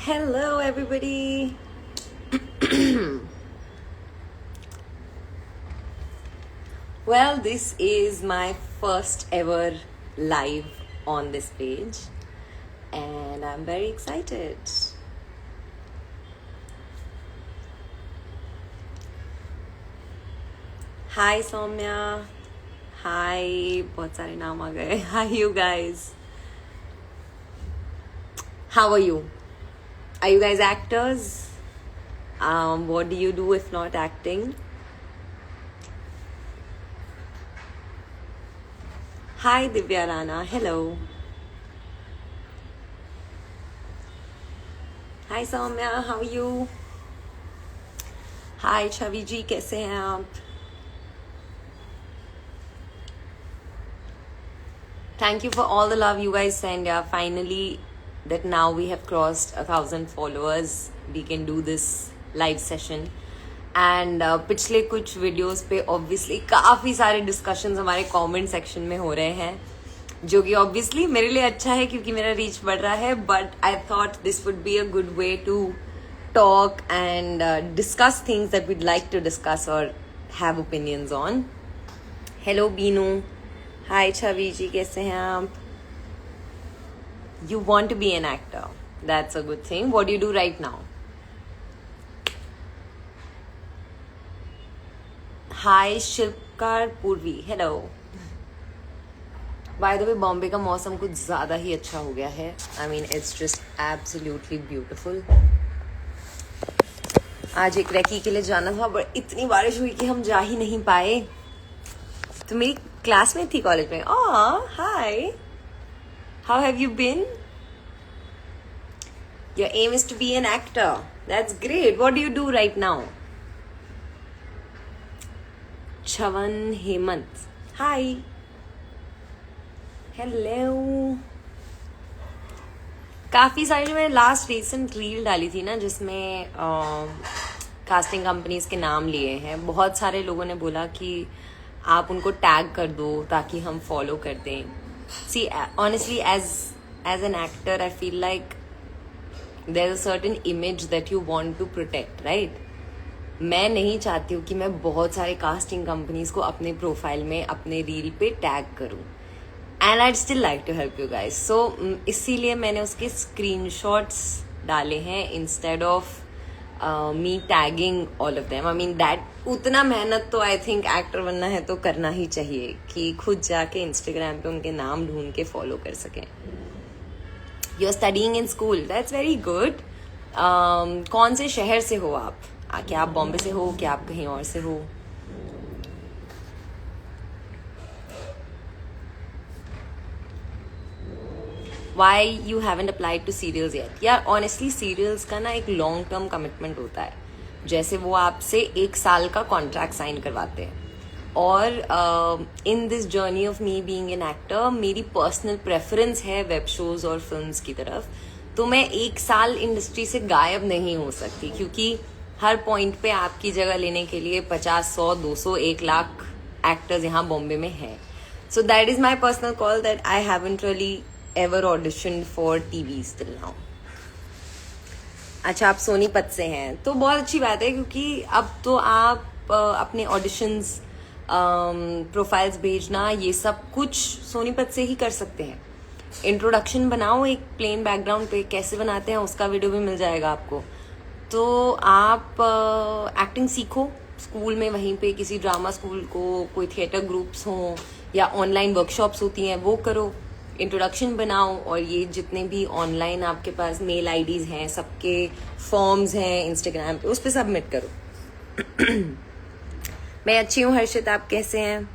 Hello, everybody. Well, this is my first ever live on this page, and I'm very excited. Hi, Soumya. Hi, बहुत सारे नाम आ गए. Hi, you guys. How are you? Are you guys actors? What do you do if not acting? Hi, Divya Rana. Hello. Hi, Soumya. How are you? Hi, छवि जी कैसे हैं आप? Thank you for all the love you guys send. Yeah, finally, that now we have crossed 1,000 followers, we can do this live session. And पिछले कुछ videos पे obviously काफ़ी सारे discussions हमारे comment section में हो रहे हैं, जो कि ऑब्वियसली मेरे लिए अच्छा है क्योंकि मेरा रीच बढ़ रहा है. But I thought this would be a good way to talk and discuss things that we'd like to discuss और have opinions on. Hello Beenu. Hi Chhavi ji कैसे हैं आप? You want to be an actor. That's a good thing. What do you do right now? Hi शिल्पकार पूर्वी. Hello. By the way, Bombay का मौसम कुछ ज़्यादा ही अच्छा हो गया है. I mean, it's just absolutely beautiful. आज एक रेकी के लिए जाना था, पर इतनी बारिश हुई कि हम जा ही नहीं पाए. तो मेरी क्लास में थी कॉलेज में. Hi. How have you been? Your aim is to be an actor. That's great. What do you do right now? Chavan Hemant. Hi. Hello. काफ़ी सारी जो मैंने लास्ट रिसेंट रील डाली थी ना, जिसमें कास्टिंग कंपनीज के नाम लिए हैं, बहुत सारे लोगों ने बोला कि आप उनको टैग कर दो ताकि हम फॉलो कर दें. See, honestly, as an actor, I feel like there's a certain image that you want to protect, right? मैं नहीं चाहती हूँ कि मैं बहुत सारे कास्टिंग कंपनीज को अपने प्रोफाइल में अपने रील पे टैग करूँ. And I'd still like to help you guys. So इसीलिए मैंने उसके स्क्रीनशॉट्स डाले हैं instead of me tagging all of them. I mean that उतना मेहनत तो आई थिंक एक्टर बनना है तो करना ही चाहिए कि खुद जाके इंस्टाग्राम पे उनके नाम ढूंढ के फॉलो कर सकें. You are studying in school. That's very good. कौन से शहर से हो आप? क्या आप बॉम्बे से हो, क्या आप कहीं और से हो? Why you haven't applied to serials yet? यार ऑनेस्टली सीरियल्स का ना एक लॉन्ग टर्म कमिटमेंट होता है. जैसे वो आपसे 1 साल का कॉन्ट्रैक्ट साइन करवाते हैं. और in this journey of me being an actor, मेरी पर्सनल प्रेफरेंस है वेब शोज और फिल्म्स की तरफ. तो मैं 1 साल इंडस्ट्री से गायब नहीं हो सकती, क्योंकि हर पॉइंट पे आपकी जगह लेने के लिए 50, 100, 200, 1 लाख एक्टर्स यहाँ बॉम्बे में है. सो that is my personal call that I haven't really ever auditioned for TV till now. अच्छा, आप सोनीपत से हैं तो बहुत अच्छी बात है, क्योंकि अब तो आप अपने ऑडिशंस, प्रोफाइल्स भेजना, ये सब कुछ सोनीपत से ही कर सकते हैं. इंट्रोडक्शन बनाओ एक प्लेन बैकग्राउंड पे, कैसे बनाते हैं उसका वीडियो भी मिल जाएगा आपको. तो आप एक्टिंग सीखो स्कूल में, वहीं पे किसी ड्रामा स्कूल को, कोई थिएटर ग्रुप्स हों या ऑनलाइन वर्कशॉप्स होती हैं वो करो. इंट्रोडक्शन बनाओ, और ये जितने भी ऑनलाइन आपके पास मेल आईडीज हैं, सबके फॉर्म्स हैं इंस्टाग्राम पे, उस पर सबमिट करो. मैं अच्छी हूँ हर्षित, आप कैसे हैं?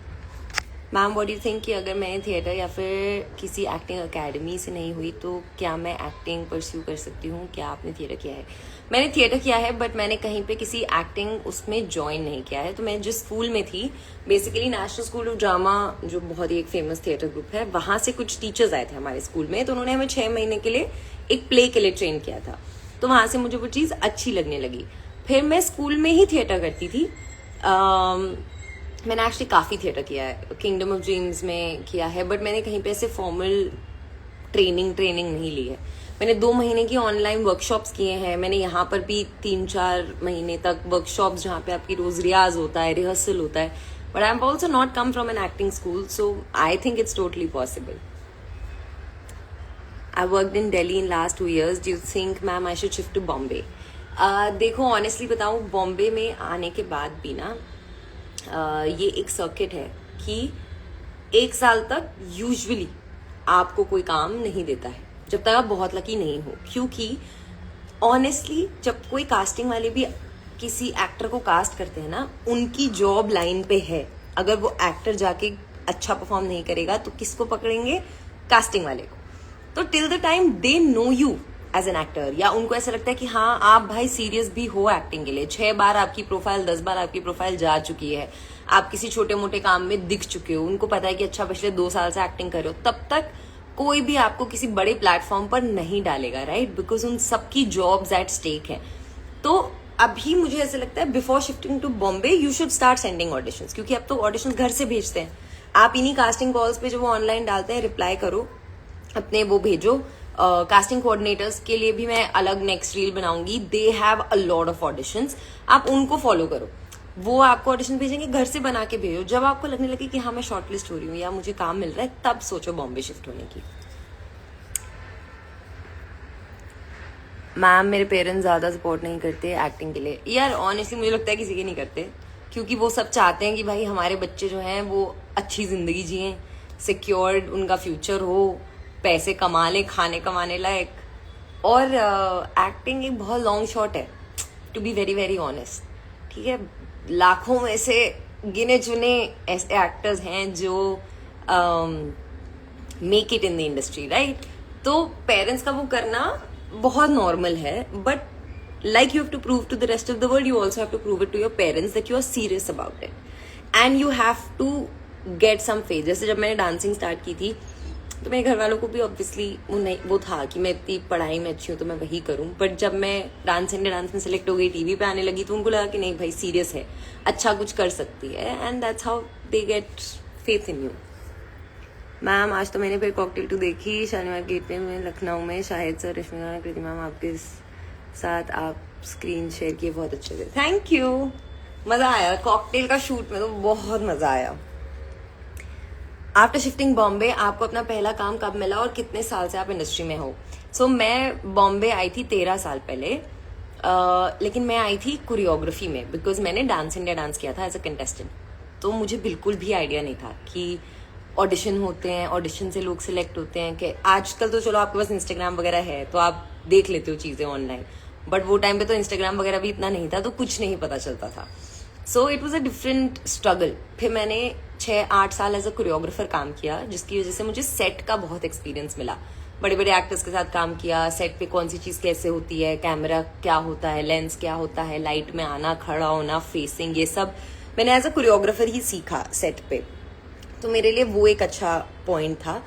Ma'am what do you think कि अगर मैं थिएटर या फिर किसी एक्टिंग एकेडमी से नहीं हुई तो क्या मैं एक्टिंग परस्यू कर सकती हूँ? क्या आपने थिएटर किया है? मैंने थिएटर किया है, बट मैंने कहीं पे किसी एक्टिंग उसमें ज्वाइन नहीं किया है. तो मैं जिस स्कूल में थी, basically national school of drama, जो बहुत ही एक फेमस थिएटर ग्रुप है, वहां से कुछ टीचर्स आए थे हमारे स्कूल में. तो उन्होंने हमें 6 महीने के लिए एक प्ले के लिए ट्रेन किया था. तो वहां से मुझे वो चीज़ अच्छी लगने लगी. फिर मैं स्कूल में ही थिएटर करती थी. मैंने एक्चुअली काफ़ी थिएटर किया है, किंगडम ऑफ ड्रीम्स में किया है, बट मैंने कहीं पे ऐसे फॉर्मल ट्रेनिंग नहीं ली है. मैंने 2 महीने की ऑनलाइन वर्कशॉप्स किए हैं, मैंने यहाँ पर भी 3-4 महीने तक वर्कशॉप्स जहाँ पे आपकी रोज रियाज होता है, रिहर्सल होता है. But I am also not come from an acting school, so I think it's totally possible. I worked in Delhi in last 2 years. Do you think, ma'am, I should shift to Bombay? देखो honestly बताऊँ, बॉम्बे में आने के बाद भी ना ये एक सर्किट है कि 1 साल तक यूजुअली आपको कोई काम नहीं देता है जब तक आप बहुत लकी नहीं हो. क्योंकि ऑनेस्टली जब कोई कास्टिंग वाले भी किसी एक्टर को कास्ट करते हैं ना, उनकी जॉब लाइन पे है. अगर वो एक्टर जाके अच्छा परफॉर्म नहीं करेगा तो किसको पकड़ेंगे? कास्टिंग वाले को. तो till the time they know you as an actor, या उनको ऐसा लगता है कि हाँ आप भाई सीरियस भी हो एक्टिंग के लिए, 6 बार आपकी प्रोफाइल 10 बार आपकी प्रोफाइल जा चुकी है, आप किसी छोटे मोटे काम में दिख चुके हो, उनको पता है कि अच्छा पिछले 2 साल से एक्टिंग कर रहे हो, तब तक कोई भी आपको किसी बड़े प्लेटफॉर्म पर नहीं डालेगा, राइट? बिकॉज उन सबकी जॉब्स एट स्टेक है. तो अभी मुझे ऐसा लगता है before shifting to Bombay you should start sending auditions, क्योंकि अब तो ऑडिशंस घर से भेजते हैं. आप इन्हीं कास्टिंग कॉल्स पे जो वो ऑनलाइन डालते हैं रिप्लाई करो, अपने वो भेजो. कास्टिंग कोऑर्डिनेटर्स के लिए भी मैं अलग नेक्स्ट रील बनाऊंगी. They have a lot of auditions, आप उनको फॉलो करो. वो आपको ऑडिशन भेजेंगे, घर से बना के भेजो. जब आपको लगने लगे कि हाँ मैं शॉर्टलिस्ट हो रही हूँ या मुझे काम मिल रहा है, तब सोचो बॉम्बे शिफ्ट होने की. मैम मेरे पेरेंट्स ज्यादा सपोर्ट नहीं करते एक्टिंग के लिए. यार ऑनेस्टली मुझे लगता है किसी के नहीं करते, क्योंकि वो सब चाहते हैं कि भाई हमारे बच्चे जो हैं वो अच्छी जिंदगी जिए, सिक्योर्ड उनका फ्यूचर हो, पैसे कमा ले, खाने कमाने लायक. और एक्टिंग एक बहुत लॉन्ग शॉट है, to be very very honest. ठीक है, लाखों में से गिने चुने ऐसे एक्टर्स हैं जो make it in the industry, right? तो पेरेंट्स का वो करना बहुत नॉर्मल है, but like you have to prove to the rest of the world, you also have to prove it to your parents that you are serious about it, and you have to get some phase. जैसे जब मैंने dancing start की थी तो मेरे घर वालों को भी ऑब्वियसली वो था कि मैं इतनी पढ़ाई में अच्छी हूँ तो मैं वही करूँ. बट जब मैं डांस इंडिया डांस में सिलेक्ट हो गई, टीवी पे आने लगी, तो उनको लगा कि नहीं भाई सीरियस है, अच्छा कुछ कर सकती है, and that's how they get faith in you. Ma'am आज तो मैंने फिर कॉकटेल 2 देखी शालीमार गेट पे में लखनऊ में. शाहिद सर, रश्मिका, कृति मैम आपके साथ आप स्क्रीन शेयर किए, बहुत अच्छे थे. थैंक यू, मजा आया. कॉकटेल का शूट में तो बहुत मजा आया. आफ्टर शिफ्टिंग बॉम्बे आपको अपना पहला काम कब मिला और कितने साल से आप इंडस्ट्री में हो? सो मैं बॉम्बे आई थी 13 साल पहले, लेकिन मैं आई थी कोरियोग्राफी में, बिकॉज मैंने डांस इंडिया डांस किया था एज अ कंटेस्टेंट. तो मुझे बिल्कुल भी आइडिया नहीं था कि ऑडिशन होते हैं, ऑडिशन से लोग सिलेक्ट होते हैं. कि आजकल तो चलो आपके पास इंस्टाग्राम वगैरह है तो आप देख लेते हो चीजें ऑनलाइन, बट वो टाइम पे तो इंस्टाग्राम वगैरह भी इतना नहीं था, तो कुछ नहीं पता चलता था. So it was a different struggle. फिर मैंने 6-8 साल एज अ कोरियोग्राफर काम किया, जिसकी वजह से मुझे सेट का बहुत एक्सपीरियंस मिला. बड़े बड़े एक्टर्स के साथ काम किया, सेट पे कौन सी चीज कैसे होती है, कैमरा क्या होता है, लेंस क्या होता है, लाइट में आना, खड़ा होना, फेसिंग, ये सब मैंने एज अ कोरियोग्राफर ही सीखा सेट पे. तो मेरे लिए वो एक अच्छा पॉइंट था.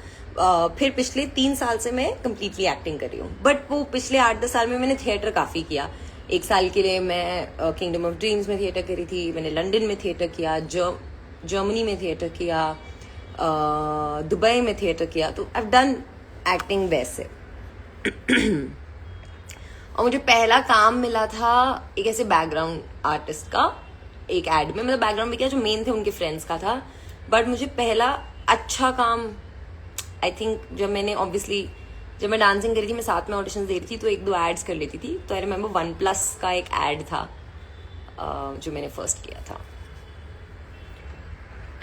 फिर पिछले 3 साल से मैं कम्प्लीटली एक्टिंग कर रही हूँ, बट वो पिछले 8-10 साल में मैंने थिएटर काफी किया. 1 साल के लिए मैं किंगडम ऑफ ड्रीम्स में थिएटर करी थी, मैंने लंदन में थिएटर किया, जर्मनी में थिएटर किया, दुबई में थिएटर किया. तो आई हैव डन एक्टिंग वैसे. और मुझे पहला काम मिला था एक ऐसे बैकग्राउंड आर्टिस्ट का, एक एड में. मतलब बैकग्राउंड में क्या, जो मेन थे उनके फ्रेंड्स का था. बट मुझे पहला अच्छा काम आई थिंक जब मैंने ऑब्वियसली जब मैं डांसिंग करी थी, मैं साथ में ऑडिशन दे रही थी, तो 1-2 एड्स कर लेती थी. तो आई रिमेम्बर OnePlus का एक एड था जो मैंने फर्स्ट किया था.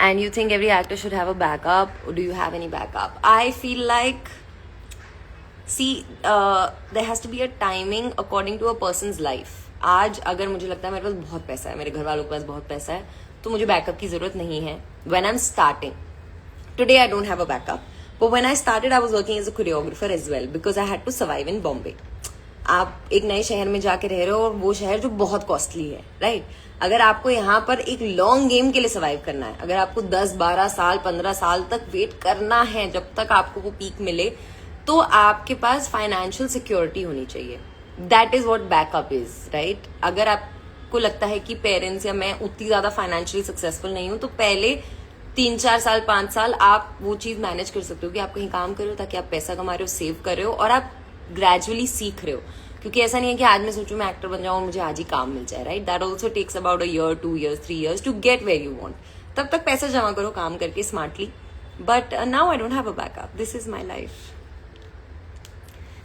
And you think every actor should have a backup, or do you have any backup? I feel like, see, there has to be a timing according to a person's life. आज अगर मुझे लगता है मेरे पास बहुत पैसा है, मेरे घर वालों के पास बहुत पैसा है, तो मुझे बैकअप की जरूरत नहीं है. When I'm starting, today I don't have a backup, but when I started I was working as a choreographer as well because I had to survive in Bombay. आप एक नए शहर में जाके रह रहे हो, और वो शहर जो बहुत कॉस्टली है, राइट? अगर आपको यहाँ पर एक लॉन्ग गेम के लिए सर्वाइव करना है, अगर आपको 10-12 साल 15 साल तक वेट करना है जब तक आपको वो पीक मिले, तो आपके पास फाइनेंशियल सिक्योरिटी होनी चाहिए. That is what backup is, right? अगर आपको लगता है कि पेरेंट्स या मैं उतनी ज्यादा फाइनेंशियली सक्सेसफुल नहीं हूं, तो पहले 3-4 साल 5 साल आप वो चीज मैनेज कर सकते हो कि आप कहीं काम कर रहे हो ताकि आप पैसा कमा रहे हो, सेव कर रहे हो, और आप ग्रेजुअली सीख रहे हो, क्योंकि ऐसा नहीं है कि आज मैं सोचूं मैं एक्टर बन जाऊं और मुझे आज ही काम मिल जाए, right? That also takes about a year, 2 years, 3 years to get where you want. तब तक पैसा जमा करो काम करके smartly. But now I don't have a backup. This is my life.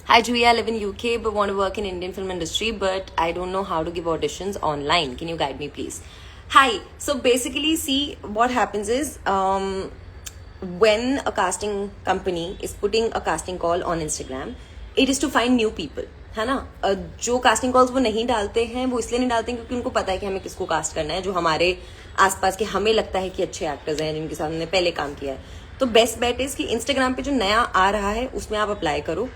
Hi Julia, I live in UK but want to work in Indian film industry, but I don't know how to give auditions online. Can you guide me please? Hi. So basically, see, what happens is when a casting company is putting a casting call on Instagram, it is to find new people. है ना? जो casting calls वो नहीं डालते हैं वो इसलिए नहीं डालते हैं क्योंकि उनको पता है कि हमें किसको कास्ट करना है, जो हमारे आसपास के हमें लगता है कि अच्छे एक्टर्स हैं जिनके साथ हमने पहले काम किया है. तो बेस्ट बेट इज कि इंस्टाग्राम पे जो नया आ रहा है उसमें आप अप्लाई करो.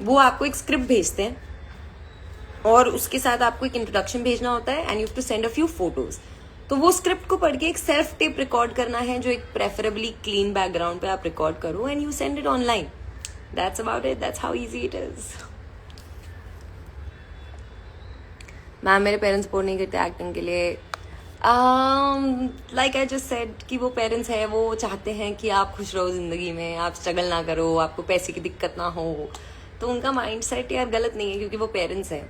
वो आपको एक स्क्रिप्ट भेजते हैं और उसके साथ आपको एक इंट्रोडक्शन भेजना होता है and you have to send a few photos. तो वो स्क्रिप्ट को पढ़ के एक सेल्फ टेप रिकॉर्ड करना है जो एक प्रेफरेबली क्लीन बैकग्राउंड पे आप रिकॉर्ड करो and you send it online. That's about it. That's how easy it is. Ma'am मेरे पेरेंट्स सपोर्ट नहीं करते एक्टिंग के लिए. लाइक आई जस्ट सेड कि वो पेरेंट्स है, वो चाहते हैं कि आप खुश रहो जिंदगी में, आप स्ट्रगल ना करो, आपको पैसे की दिक्कत ना हो. तो उनका माइंड सेट यार गलत नहीं है क्योंकि वो पेरेंट्स हैं.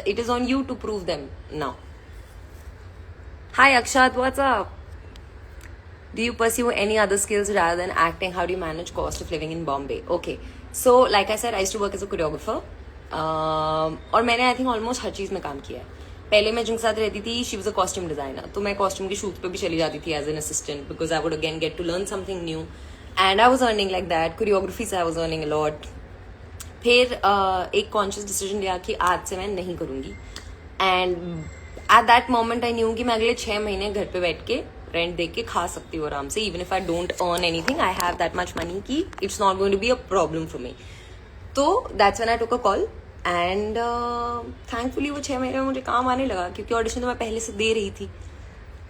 It is on you to prove them now. Hi Akshat, what's up? Do you pursue any other skills rather than acting? How do you manage cost of living in Bombay? Okay, so like I said, I used to work as a choreographer. और मैंने I think almost हर चीज़ में काम किया है. पहले मैं जिनके साथ रहती थी she was a costume designer, तो मैं कॉस्ट्यूम के शूट पे भी चली जाती थी as an assistant because I would again get to learn something new and I was earning like that. Choreography से I was earning a lot. फिर एक कॉन्शियस डिसीजन लिया कि आज से मैं नहीं करूंगी and at that moment I knew कि मैं अगले 6 महीने घर पे बैठ के रेंट दे के खा सकती हूँ आराम से. Even if I don't earn anything I have that much money कि it's not going to be a problem for me. तो that's when I took a call and thankfully वो 6 महीने में मुझे काम आने लगा क्योंकि ऑडिशन तो मैं पहले से दे रही थी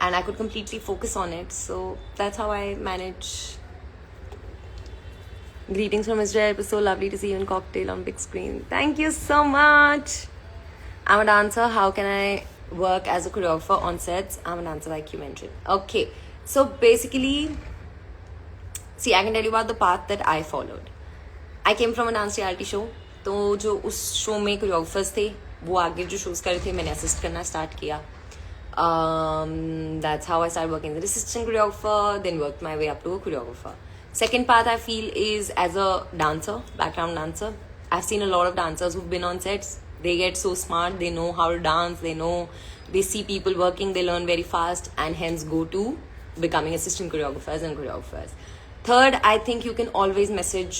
and I could completely focus on it. So that's how I manage. Greetings from Israel. It was so lovely to see you in Cocktail on big screen. Thank you so much. I'm a dancer. How can I work as a choreographer on sets? I'm a dancer like you mentioned. Okay. So basically, see, I can tell you about the path that I followed. I came from a dance reality show. तो जो उस show में choreographers थे वो आगे जो shows कर रहे थे मैंने असिस्ट करना स्टार्ट किया. That's how I started working as an assistant choreographer, then worked my way up to a choreographer. Second path I feel is as a dancer, background dancer. I've seen a lot of dancers who've been on sets. They get so smart, they know how to dance, they see people working, they learn very fast and hence go to becoming assistant choreographers and choreographers. Third, I think you can always message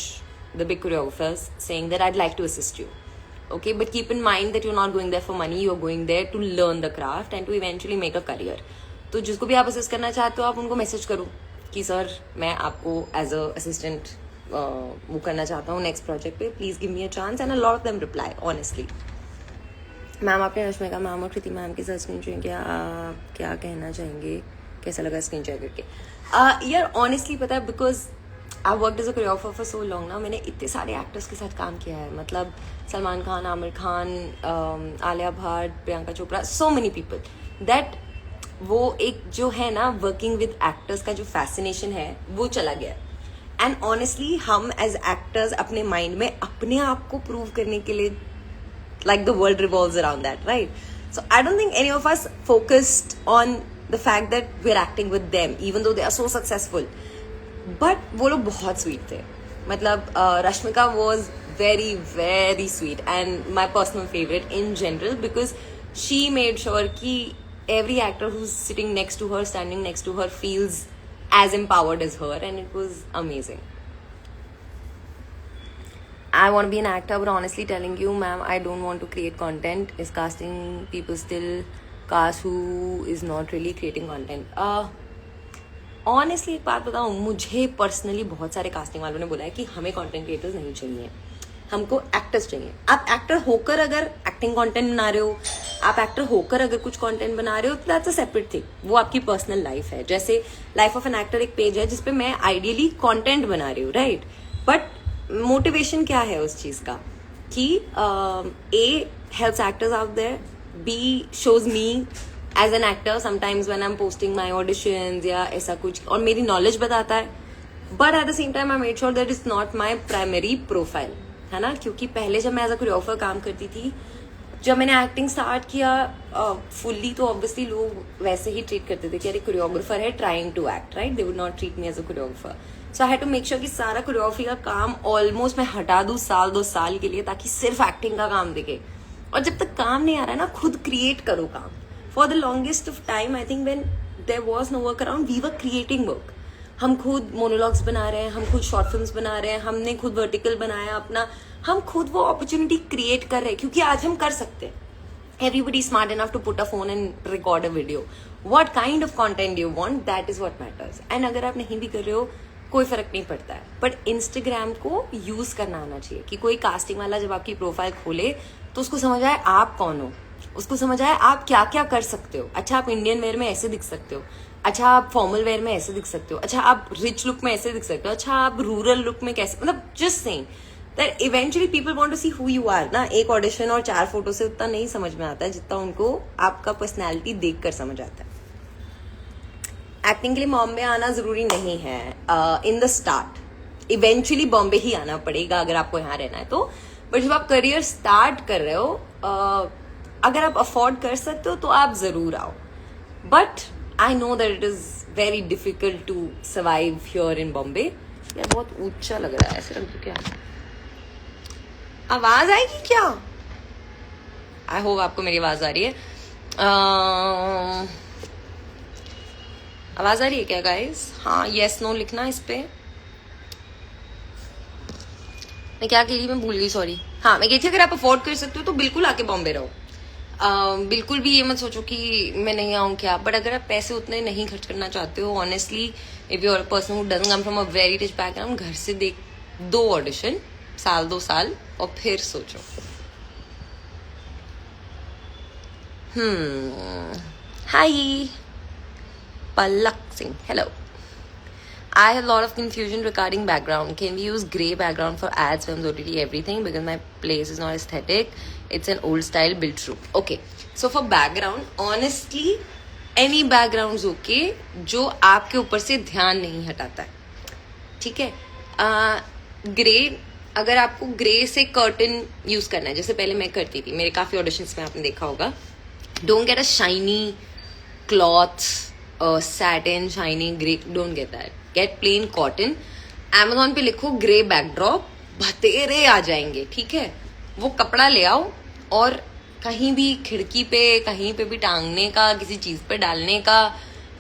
the big choreographers saying that I'd like to assist you. Okay, but keep in mind that you're not going there for money, you're going there to learn the craft and to eventually make a career. तो जिसको भी आप assist करना चाहते हो आप उनको message करो कि सर मैं आपको एज अ असिस्टेंट वो करना चाहता हूँ नेक्स्ट प्रोजेक्ट पे, please give me a chance. And a lot of them reply honestly. Ma'am आपने रश्मिका मैम और कृति मैम के साथ स्क्रीन शेयर किया, क्या कहना चाहेंगे, कैसा लगा स्क्रीन शेयर करके? यार ऑनेस्टली पता है because I worked as a choreographer for so long ना, मैंने इतने सारे एक्टर्स के साथ काम किया है. मतलब Salman Khan, Aamir Khan, Alia Bhatt, Priyanka Chopra, so many people that वो एक जो है ना वर्किंग विद एक्टर्स का जो फैसिनेशन है वो चला गया. एंड ऑनेस्टली हम एज एक्टर्स अपने माइंड में अपने आप को प्रूव करने के लिए like the world revolves around that, right? So I don't think any of us focused on the fact that we're acting with them even though they are so successful. But वो लोग बहुत sweet थे. मतलब Rashmika was very very sweet and my personal favorite in general because she made sure कि every actor who's sitting next to her, standing next to her feels as empowered as her and it was amazing. I want to be an actor, but honestly telling you, ma'am, I don't want to create content. Is casting people still cast who is not really creating content? Honestly एक बात बताऊँ, मुझे personally बहुत सारे casting वालों ने बोला है कि हमें कंटेंट क्रिएटर्स नहीं चाहिए, हमको एक्टर्स चाहिए. आप एक्टर होकर अगर एक्टिंग कंटेंट बना रहे हो, आप एक्टर होकर अगर कुछ कंटेंट बना रहे हो तो दैट्स अ सेपरेट थिंग. वो आपकी पर्सनल लाइफ है. जैसे लाइफ ऑफ एन एक्टर एक पेज है जिसपे मैं आइडियली कंटेंट बना रही हूँ, राइट? बट मोटिवेशन क्या है उस चीज का कि A helps actors out there, B shows me as an actor sometimes when I am posting my auditions या ऐसा कुछ, और मेरी नॉलेज बताता है. But at the same time I made sure that is not my primary profile. है ना, क्योंकि पहले जब मैं एज अ कोरियोग्राफर काम करती थी, जब मैंने एक्टिंग स्टार्ट किया फुल्ली, तो ऑब्वियसली लोग वैसे ही ट्रीट करते थे कि अरे कोरियोग्राफर है trying to act, right, they would not treat me as a choreographer. So I had to make sure कि सारा कोरियोग्राफी का काम ऑलमोस्ट मैं हटा दूं साल 2 साल के लिए, ताकि सिर्फ एक्टिंग का काम दिखे. और जब तक काम नहीं आ रहा है ना, खुद क्रिएट करो काम. For the longest of time I think when there was no work around, we were creating work. हम खुद मोनोलॉग्स बना रहे हैं, हम खुद शॉर्ट फिल्म्स बना रहे हैं, हमने खुद वर्टिकल बनाया अपना, हम खुद वो अपॉर्चुनिटी क्रिएट कर रहे हैं, क्योंकि आज हम कर सकते हैं. Everybody is smart enough to put a phone and record a video. What kind of content do you want? That is what matters. And अगर आप नहीं भी कर रहे हो, कोई फर्क नहीं पड़ता है. बट इंस्टाग्राम को यूज करना आना चाहिए कि कोई कास्टिंग वाला जब आपकी प्रोफाइल खोले तो उसको समझ आए आप कौन हो, उसको समझ आए आप क्या क्या कर सकते हो. अच्छा, आप इंडियन वेयर में ऐसे दिख सकते हो, अच्छा आप फॉर्मल वेयर में ऐसे दिख सकते हो, अच्छा आप रिच लुक में ऐसे दिख सकते हो, अच्छा आप रूरल लुक में कैसे, मतलब just saying that eventually people want to see who you are ना. एक ऑडिशन और 4 फोटो से उतना नहीं समझ में आता है जितना उनको आपका पर्सनैलिटी देख कर समझ आता है. एक्टिंग के लिए बॉम्बे आना जरूरी नहीं है in the start. Eventually Bombay ही आना पड़ेगा अगर आपको यहाँ रहना है तो. बट जब आप करियर स्टार्ट कर रहे हो, अगर आप अफोर्ड कर सकते हो तो आप जरूर आओ. But I know that it is very difficult to survive here in Bombay. यार बहुत ऊंचा लग रहा है, ऐसे रख दो क्या, आवाज आएगी क्या? आई होप आपको मेरी आवाज आ रही है. आवाज आ रही है क्या गाइस? हाँ, यस नो लिखना इस पे. मैं क्या कह रही, मैं भूल गई, सॉरी. हाँ, मैं कहती अगर आप अफोर्ड कर सकते हो तो बिल्कुल आके बॉम्बे रहो. बिल्कुल भी ये मत सोचो कि मैं नहीं आऊँ क्या. बट अगर आप पैसे उतने नहीं खर्च करना चाहते हो, honestly if you are a person who doesn't come from a very rich background, घर से देख 2 ऑडिशन, साल 2 साल, और फिर सोचो. Hi Palak Singh, hello. I have a lot of confusion regarding background. Can we use grey background for ads, films, OTT, everything? Because my place is not aesthetic. It's an old style built room. Okay. So for background, honestly, any background is okay जो आपके ऊपर से ध्यान नहीं हटाता है. ठीक है. ग्रे, अगर आपको ग्रे से कर्टन यूज करना है, जैसे पहले मैं करती थी, मेरे काफी ऑडिशंस में आपने देखा होगा. Don't get a shiny cloth, satin shiny grey, don't get that. Get plain cotton. Amazon पे लिखो ग्रे बैकड्रॉप, बतेरे आ जाएंगे. ठीक है, वो कपड़ा ले आओ और कहीं भी खिड़की पे, कहीं पे भी टांगने का, किसी चीज पे डालने का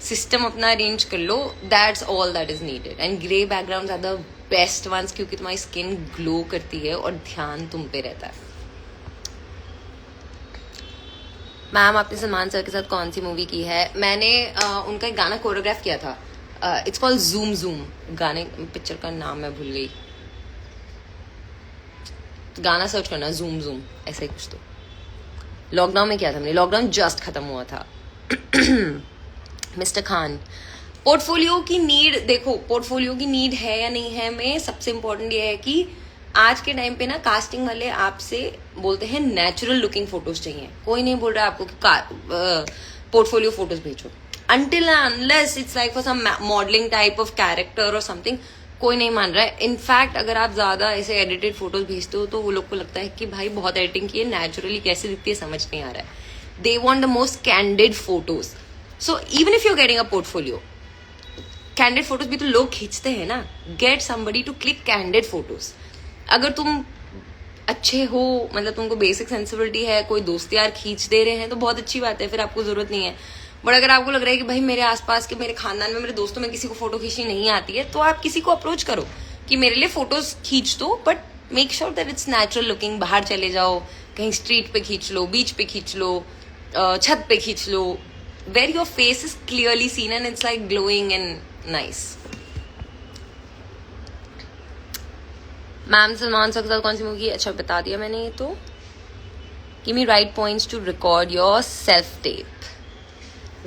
सिस्टम अपना अरेंज कर लो. That's all that is needed. And grey background are the best ones, क्योंकि तुम्हारी स्किन ग्लो करती है और ध्यान तुम पे रहता है. मैम, आपने सलमान सर के साथ कौन सी मूवी की है? मैंने उनका एक गाना कोरियोग्राफ किया था. It's called zoom zoom. गाने, पिक्चर का नाम मैं भूल गई. गाना सर्च करना, जूम जूम, ऐसे कुछ. तो लॉकडाउन में किया था हमने, लॉकडाउन जस्ट खत्म हुआ था. मिस्टर खान, पोर्टफोलियो की नीड, देखो पोर्टफोलियो की नीड है या नहीं है में सबसे इम्पोर्टेंट ये है कि आज के टाइम पे ना कास्टिंग वाले आपसे बोलते हैं नेचुरल लुकिंग फोटोज चाहिए. कोई नहीं बोल रहा आपको कि पोर्टफोलियो फोटोज भेजो. until and unless it's like for some modeling type of character or something, कोई नहीं मान रहा है. इनफैक्ट अगर आप ज्यादा ऐसे एडिटेड फोटोज भेजते हो तो वो लोग को लगता है कि भाई बहुत एडिटिंग की है, नेचुरली कैसे दिखती है समझ नहीं आ रहा है. They want the most candid photos. So even if you getting a portfolio, candid photos भी तो लोग खींचते हैं ना. Get somebody to click candid photos. अगर तुम अच्छे हो, मतलब तुमको बेसिक सेंसिबिलिटी है, कोई दोस्त यार खींच दे रहे हैं तो बहुत अच्छी बात है, फिर आपको जरूरत नहीं है. बट अगर आपको लग रहा है कि भाई मेरे आसपास के, मेरे खानदान में, मेरे दोस्तों में किसी को फोटो खींचनी नहीं आती है, तो आप किसी को अप्रोच करो कि मेरे लिए फोटोज खींच दो, but make sure that it's natural looking. बाहर चले जाओ, कहीं स्ट्रीट पे खींच लो, बीच पे खींच लो, छत पे खींच लो, where your face is clearly seen and it's like glowing and nice. Ma'am, Salman sir के साथ कौन सी मूवी? अच्छा बता दिया मैंने ये तो. Give me right points to record your self tape.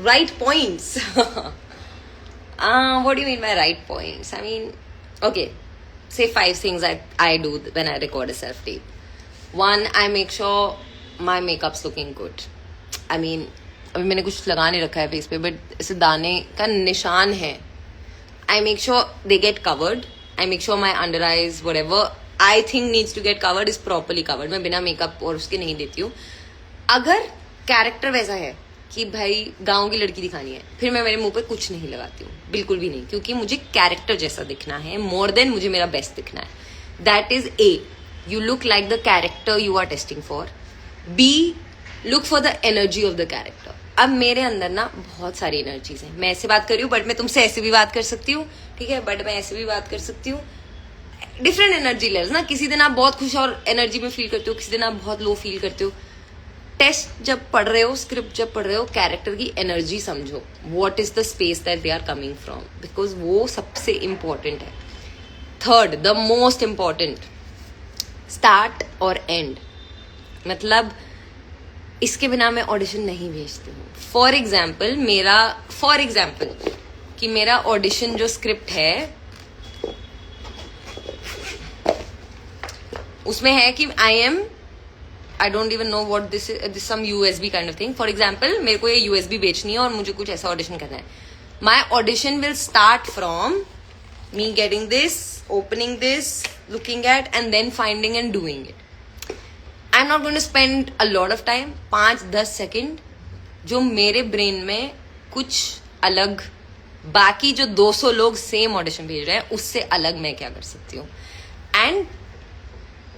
Right points. What do you mean by right points? I mean, okay, say 5 things I do when I record a self tape. 1, I make sure my makeup's looking good. I mean, अभी मैंने कुछ लगा नहीं रखा है face पे, but इसे दाने का निशान है. I make sure they get covered. I make sure my under eyes, whatever, I think needs to get covered is properly covered. मैं बिना मेकअप और उसके नहीं देती हूँ. अगर कैरेक्टर वैसा है कि भाई गांव की लड़की दिखानी है, फिर मैं मेरे मुंह पे कुछ नहीं लगाती हूँ, बिल्कुल भी नहीं, क्योंकि मुझे कैरेक्टर जैसा दिखना है मोर देन मुझे मेरा बेस्ट दिखना है. That is A, you look like the character you are testing for. B, look for the energy of the character. अब मेरे अंदर ना बहुत सारी एनर्जीज हैं. मैं ऐसे बात कर रही हूँ बट मैं तुमसे ऐसे भी बात कर सकती हूँ, ठीक है, बट मैं ऐसे भी बात कर सकती हूँ. डिफरेंट एनर्जी लेवल्स ना. किसी दिन आप बहुत खुश और एनर्जी में फील करते हो, किसी दिन आप बहुत लो फील करते हो. टेस्ट जब पढ़ रहे हो, स्क्रिप्ट जब पढ़ रहे हो, कैरेक्टर की एनर्जी समझो. What is the space that they are coming from, because वो सबसे इंपॉर्टेंट है. Third, the most important, start और एंड. मतलब इसके बिना मैं ऑडिशन नहीं भेजती हूँ. फॉर एग्जाम्पल कि मेरा ऑडिशन जो स्क्रिप्ट है उसमें है कि I don't even know what this some USB kind of thing. For example मेरे को ये यूएसबी बेचनी है और मुझे कुछ ऐसा ऑडिशन करना है. My audition will start from me getting this, opening this, looking at and then finding and doing it. I am not going to spend a lot of time. 5-10 second जो मेरे ब्रेन में कुछ अलग, बाकी जो 200 लोग सेम ऑडिशन भेज रहे हैं उससे अलग मैं क्या कर सकती हूँ. एंड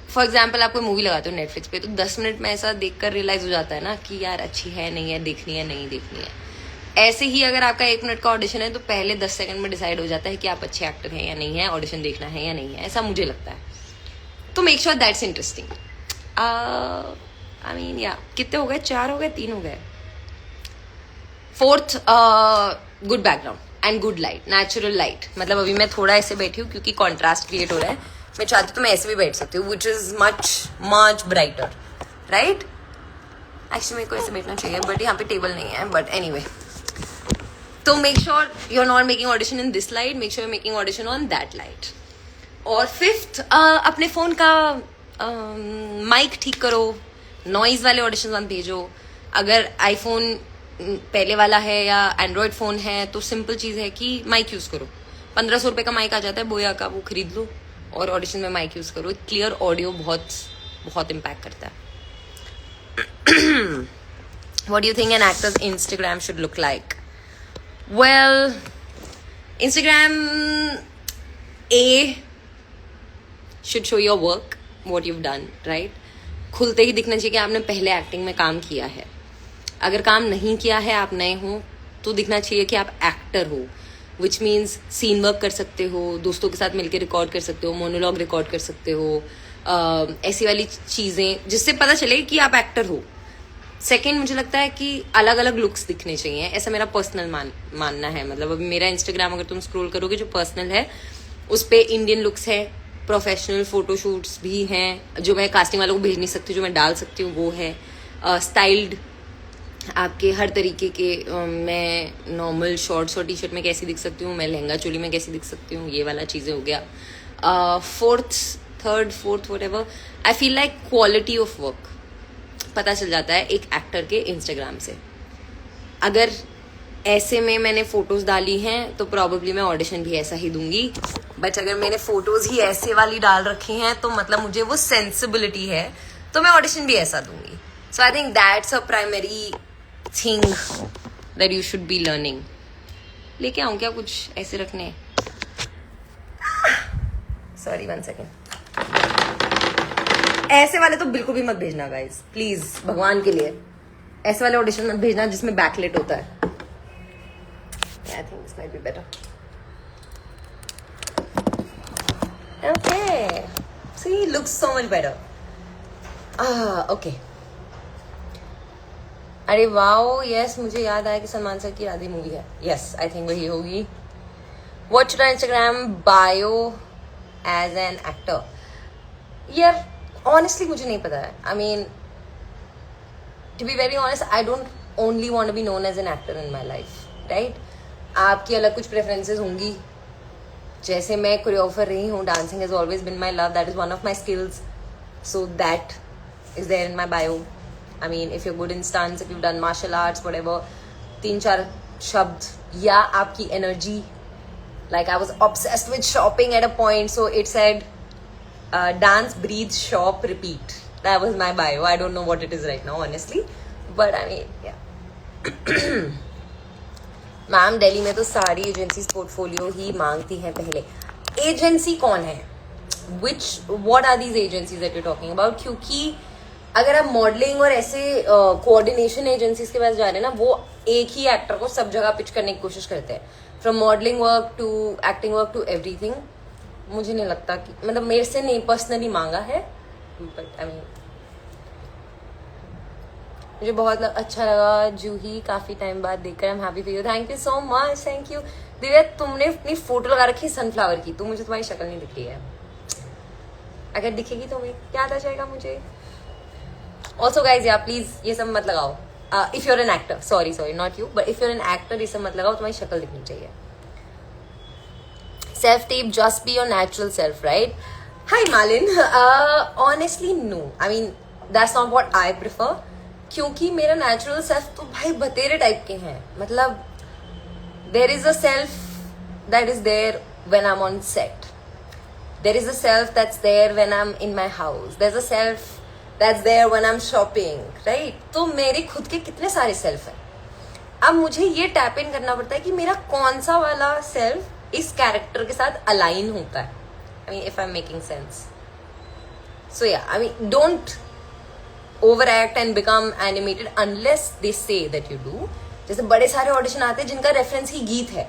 फॉर एग्जाम्पल आप कोई मूवी लगाते हो नेटफ्लिक्स पे, तो 10 मिनट में ऐसा देखकर रियलाइज हो जाता है ना कि यार अच्छी है नहीं है, देखनी है नहीं देखनी है. ऐसे ही अगर आपका 1 मिनट का ऑडिशन है तो पहले 10 सेकंड में डिसाइड हो जाता है कि आप अच्छे एक्टर हैं या नहीं है, ऑडिशन देखना है या नहीं है. ऐसा मुझे लगता है. तो make sure that's interesting. I mean या कितने हो गए, 4 हो गए, 3 हो गए. Fourth, good background and good light, natural light. मतलब अभी मैं थोड़ा ऐसे बैठी हूँ क्योंकि कॉन्ट्रास्ट क्रिएट हो रहा है. मैं चाहती हूँ तो मैं ऐसे भी बैठ सकती हूँ, which is much brighter, right. Actually मेरे को ऐसे बैठना चाहिए बट यहाँ पे टेबल नहीं है, बट एनीवे. तो make sure you are not making audition in this light, make sure making audition on that light. और फिफ्थ, अपने फोन का माइक ठीक करो. नॉइज वाले ऑडिशन मत भेजो. अगर आईफोन पहले वाला है या एंड्रॉयड फोन है तो सिंपल चीज है कि माइक यूज करो. 1500 रुपए का माइक आ जाता है बोया का, वो खरीद लो और ऑडिशन में माइक यूज करो. क्लियर ऑडियो बहुत इम्पैक्ट करता है. What do you think an actor's Instagram should look like? Well, Instagram A should show your work, what you've done, right? खुलते ही दिखना चाहिए कि आपने पहले एक्टिंग में काम किया है. अगर काम नहीं किया है, आप नए हो, तो दिखना चाहिए कि आप एक्टर हो, विच मीन्स सीन वर्क कर सकते हो, दोस्तों के साथ मिलकर रिकॉर्ड कर सकते हो, मोनोलॉग रिकॉर्ड कर सकते हो, ऐसी वाली चीजें जिससे पता चले कि आप एक्टर हो. सेकेंड, मुझे लगता है कि अलग अलग लुक्स दिखने चाहिए. ऐसा मेरा पर्सनल मानना है. मतलब अभी मेरा इंस्टाग्राम अगर तुम स्क्रॉल करोगे जो पर्सनल है उस पे इंडियन लुक्स है, प्रोफेशनल फोटोशूट्स भी हैं जो मैं कास्टिंग वालों को भेज नहीं सकती, जो मैं डाल सकती हूँ वो है. स्टाइल्ड आपके हर तरीके के, मैं नॉर्मल शॉर्ट्स और टी शर्ट में कैसी दिख सकती हूँ, मैं लहंगा चोली में कैसी दिख सकती हूँ, ये वाला चीज़ें हो गया. Third fourth whatever, I feel like quality of work पता चल जाता है एक एक्टर के इंस्टाग्राम से. अगर ऐसे में मैंने फोटोज डाली हैं तो प्रॉबेबली मैं ऑडिशन भी ऐसा ही दूंगी. बट अगर मैंने फोटोज ही ऐसे वाली डाल रखी हैं तो मतलब मुझे वो सेंसिबिलिटी है, तो मैं ऑडिशन भी ऐसा दूंगी. So I think that's a primary thing that you should be learning. लेके आऊं क्या कुछ ऐसे रखने? Sorry, 1 second. ऐसे वाले तो बिल्कुल भी मत भेजना गाइस, प्लीज, भगवान के लिए. ऐसे वाले ऑडिशन मत भेजना जिसमें बैकलेट होता है. I think this might be better. Okay, see looks so much better. Okay. अरे वाओ, यस, मुझे याद आया कि सलमान सर की राधी मूवी है. यस, आई थिंक वही होगी. What should I Instagram bio as an actor? यार ऑनेस्टली मुझे नहीं पता है. I mean to be very honest, I don't only want to be known as an actor in my life, right? आपकी अलग कुछ प्रेफरेंसेस होंगी. जैसे मैं कोरियोग्राफर रही हूँ, dancing has always been my love, that is one of my skills, so that is there in my bio. I mean, if you're good in stunts, if you've done martial arts, whatever, 3-4 शब्द या आपकी energy. Like I was obsessed with shopping at a point, so it said dance, breathe, shop, repeat. That was my bio. I don't know what it is right now, honestly. But I mean, yeah. Ma'am Delhi में तो सारी agencies portfolio ही मांगती हैं पहले. Agency कौन है? What are these agencies that you talking about? क्योंकि अगर आप मॉडलिंग और ऐसे कोऑर्डिनेशन एजेंसीज के पास जा रहे हैं ना, वो एक ही एक्टर को सब जगह पिच करने की कोशिश करते हैं, from modelling work to acting work to everything. मुझे नहीं लगता कि, मतलब मेरे से नहीं पर्सनली मांगा है, बट आई मीन मुझे बहुत अच्छा लगा जूही, काफी टाइम बाद देखकर. I am happy for you. Thank you so much. Thank you Divya. तुमने अपनी फोटो लगा रखी है सनफ्लावर की, तो मुझे तुम्हारी शक्ल नहीं दिख रही है. अगर दिखेगी तो याद आ जाएगा मुझे. ऑल्सो गाइज, या प्लीज ये सब मत लगाओ. If you're an actor, sorry not you, but if you're an actor ये सब मत लगाओ. तुम्हारी शक्ल दिखनी चाहिए. Self tape, just be your natural self, right? Hi Malin. Honestly no, I mean that's not what I prefer. क्योंकि मेरा नेचुरल सेल्फ तो भाई बतेरे टाइप के हैं. मतलब there is a self that is there when I am on set. There is a self that's there when I am in my house. There is a self that's there when I am shopping, right? तो मेरे खुद के कितने सारे self हैं. अब मुझे ये टैप इन करना पड़ता है कि मेरा कौन सा वाला सेल्फ इस कैरेक्टर के साथ अलाइन होता है. I mean if I am making sense. So yeah, I mean don't overact and become animated unless they say that you do. जैसे बड़े सारे ऑडिशन आते हैं जिनका रेफरेंस ही गीत है,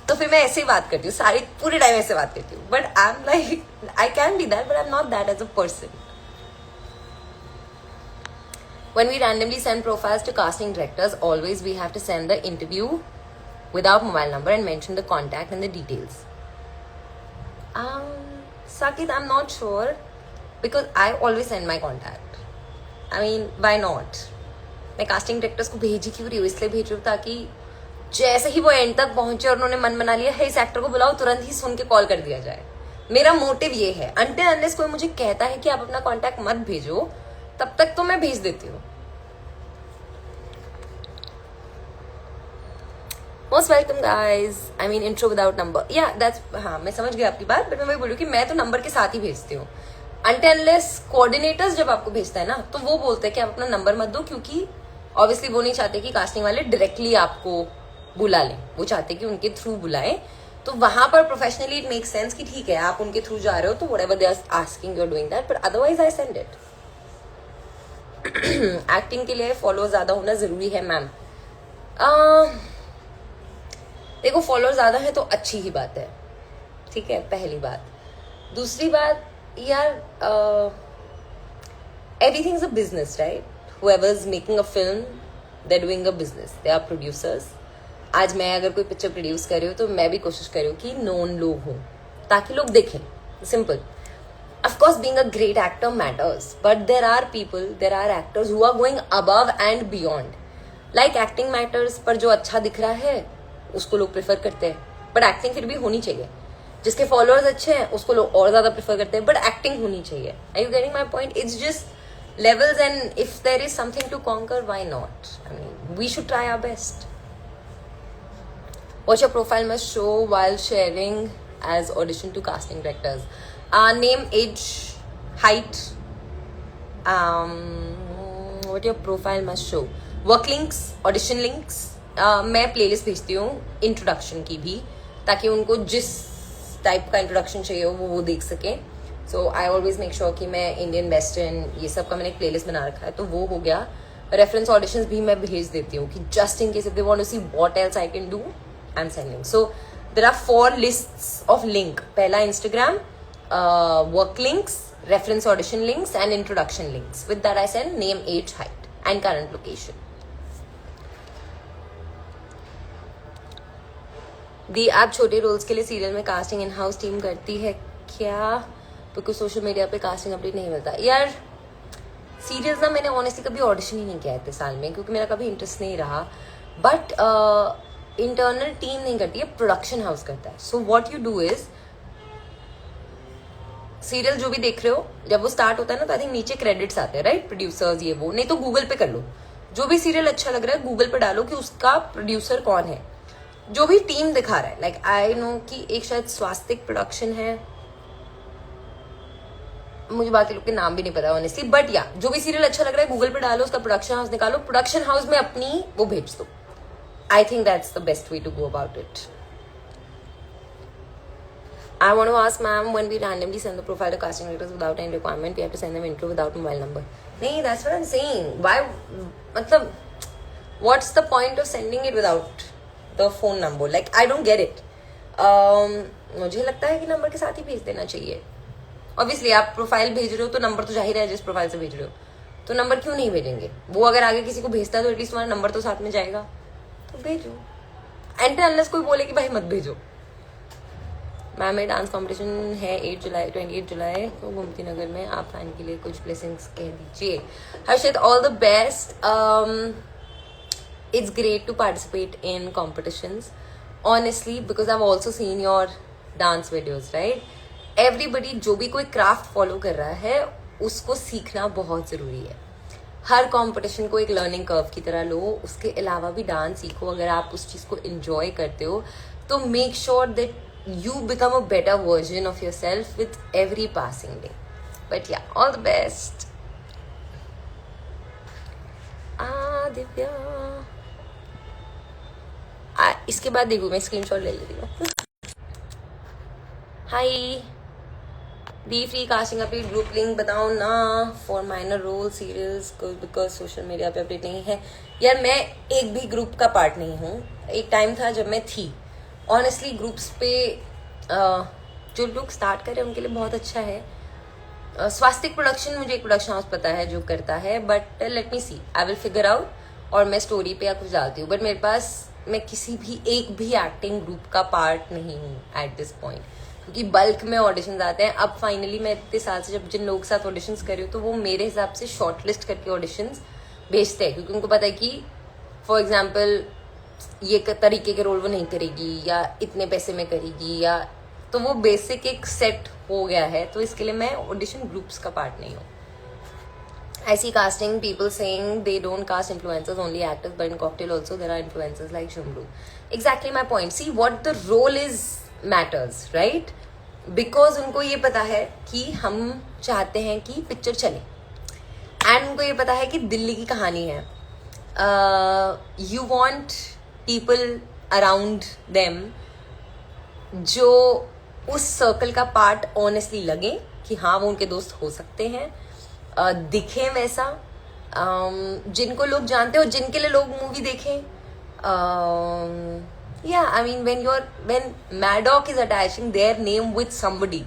तो फिर मैं ऐसे ही बात करती हूँ, सारी पूरे टाइम ऐसे बात करती हूँ. But I am like, I can be that, but I am not that as a person. When we randomly send profiles to casting directors, always we have to send the interview without mobile number and mention the contact and the details. Sakit, I'm not sure because I always send my contact. I mean, why not? मैं casting directors को भेजी क्यों रही हूँ? इसलिए भेज रही हूँ ताकि जैसे ही वो एंड तक पहुंचे और उन्होंने मन बना लिया है इस एक्टर को बुलाओ, तुरंत ही सुन के कॉल कर दिया जाए. मेरा मोटिव ये है. अनटिल अनलेस कोई मुझे कहता है कि आप अपना कॉन्टैक्ट मत भेजो, तब तक तो मैं भेज देती हूँ. Most welcome guys. I mean intro without number, या दैट्स, हाँ मैं समझ गई आपकी बात, बट मैं वही बोलूँ कि मैं तो नंबर के साथ ही भेजती हूँ. अनटिल कोऑर्डिनेटर्स जब आपको भेजता है ना, तो वो बोलते हैं कि आप अपना नंबर मत दो, क्योंकि ऑब्वियसली वो नहीं चाहते कि कास्टिंग वाले डायरेक्टली आपको बुला लें. वो चाहते कि उनके थ्रू बुलाएं. तो वहां पर प्रोफेशनली इट मेक्स सेंस कि ठीक है आप उनके थ्रू जा रहे हो, तो whatever they are asking you are doing that, but otherwise I send it. Acting के लिए फॉलोअर ज्यादा होना जरूरी है मैम. देखो फॉलोअर ज्यादा है तो अच्छी ही बात है, ठीक है, पहली बात. दूसरी बात यार, everything is a business, right? Whoever is making a film, they're doing a business. They are producers. आज मैं अगर कोई पिक्चर प्रोड्यूस कर रही हूँ तो मैं भी कोशिश कर रही हूँ कि नोन लोग हों ताकि लोग देखें. Simple. Of course, being a great actor matters, but there are people, there are actors who are going above and beyond. Like acting matters, पर जो अच्छा दिख रहा है उसको लोग प्रेफर करते हैं, बट एक्टिंग फिर भी होनी चाहिए. जिसके फॉलोअर्स अच्छे हैं उसको लोग और ज्यादा प्रेफर करते हैं, बट एक्टिंग होनी चाहिए. Are you getting my point? It's just levels, and if there is something to conquer, why not? I mean we should try our best. What's your profile must show while sharing as audition to casting directors? Name, age, height. What your profile must show? Work links, audition links. मैं playlist भेजती हूँ introduction की भी, ताकि उनको जिस type का introduction चाहिए हो वो देख सके. सो आई ऑलवेज मेक श्योर कि मैं इंडियन, वेस्टर्न, ये सब का मैंने एक प्लेलिस्ट बना रखा है, तो वो हो गया. रेफरेंस ऑडिशंस भी मैं भेज देती हूँ कि just in case if they want to see what else I can do, I am sending. So there are 4 lists of link. पहला Instagram, work links, reference audition links and introduction links. With that I send name, age, height and current location. दी, आप छोटे roles के लिए serial में casting in house team करती है क्या? बिकॉज सोशल मीडिया पे कास्टिंग अपडेट नहीं मिलता. यार सीरियल्स ना मैंने ऑनेस्टली कभी ऑडिशन ही नहीं किया इतने साल में, क्योंकि मेरा कभी इंटरेस्ट नहीं रहा. बट इंटरनल टीम नहीं करती है, प्रोडक्शन हाउस करता है. So what you do is, serial जो भी देख रहे हो, जब वो स्टार्ट होता है ना, तो आई थिंक नीचे क्रेडिट्स आते हैं, राइट? प्रोड्यूसर्स, ये वो. नहीं तो गूगल पे कर लो, जो भी सीरियल अच्छा लग रहा है गूगल पे डालो कि उसका प्रोड्यूसर कौन है, जो भी टीम दिखा रहा है. लाइक आई नो कि एक शायद स्वास्तिक प्रोडक्शन है, मुझे बाकी लोग के नाम भी नहीं पता ऑनेस्टली, बट या जो भी सीरियल अच्छा लग रहा है गूगल पे डालो, उसका प्रोडक्शन हाउस निकालो, प्रोडक्शन हाउस में अपनी वो भेज दो. I think that's the best way to go about it. I want to ask ma'am, when we randomly send the profile to casting directors without any requirement, we have to send them intro without mobile number. नहीं, that's what I'm saying. Why? मतलब, what's the point of sending it without the phone number? Like, I don't get it. मुझे लगता है कि number के साथ ही भेज देना चाहिए. Obviously, आप प्रोफाइल भेज रहे हो तो नंबर तो जाहिर है जिस प्रोफाइल से भेज रहे हो, तो नंबर क्यों नहीं भेजेंगे? वो अगर आगे किसी को भेजता है तो एटलीस्ट तुम्हारा नंबर तो साथ में जाएगा, तो भेजो. एंड अनलेस कोई बोले कि भाई मत भेजो. मैम मेरा डांस कंपटीशन है 28 जुलाई को गोमती नगर में, आप फैन के लिए कुछ ब्लेसिंग्स कह दीजिए. Harshit, all the best. It's great to participate in competitions honestly, because I have also seen your dance videos, right. Everybody जो भी कोई क्राफ्ट फॉलो कर रहा है उसको सीखना बहुत ज़रूरी है. हर कंपटीशन को एक लर्निंग कर्व की तरह लो, उसके अलावा भी डांस सीखो. अगर आप उस चीज़ को एंजॉय करते हो तो make sure that you become a better version of yourself with every passing day. But yeah, all the best. Divya, इसके बाद देखो मैं स्क्रीनशॉट ले लेती हूँ. Hi, be free casting update group link बताओ ना for minor role serials, because social media पे अपडेट नहीं है. यार मैं एक भी ग्रुप का पार्ट नहीं हूँ. एक टाइम था जब मैं थी. ऑनेस्टली ग्रुप्स पे जो लोग स्टार्ट कर रहे हैं उनके लिए बहुत अच्छा है. स्वास्तिक प्रोडक्शन, मुझे एक प्रोडक्शन हाउस पता है जो करता है, but let me see, I will figure out और मैं स्टोरी पे या कुछ डालती हूँ. बट मेरे पास, मैं किसी भी एक भी एक्टिंग ग्रुप का पार्ट नहीं हूँ एट दिस पॉइंट, क्योंकि बल्क में ऑडिशंस आते हैं. अब फाइनली मैं इतने साल से जब जिन लोगों के साथ ऑडिशंस कर रही हूँ तो वो मेरे हिसाब से शॉर्ट लिस्ट करके ऑडिशंस भेजते हैं, क्योंकि उनको पता है कि फॉर एग्जाम्पल ये तरीके के रोल वो नहीं करेगी या इतने पैसे में करेगी, या तो वो बेसिक एक सेट हो गया है. तो इसके लिए मैं ऑडिशन ग्रुप्स का पार्ट नहीं हूँ. I see casting people saying they don't cast influencers, only actors, but in cocktail also there are influencers like Shumru. Exactly my point. See, what the role is matters, right? Because उनको ये पता है कि हम चाहते हैं कि picture चले, एंड उनको ये पता है कि दिल्ली की कहानी है. You want people around them जो उस सर्कल का पार्ट ऑनेस्टली लगे कि हाँ वो उनके दोस्त हो सकते हैं, दिखे वैसा, जिनको लोग जानते हो, जिनके लिए लोग मूवी देखें. या I mean when Maddock is attaching their name with somebody,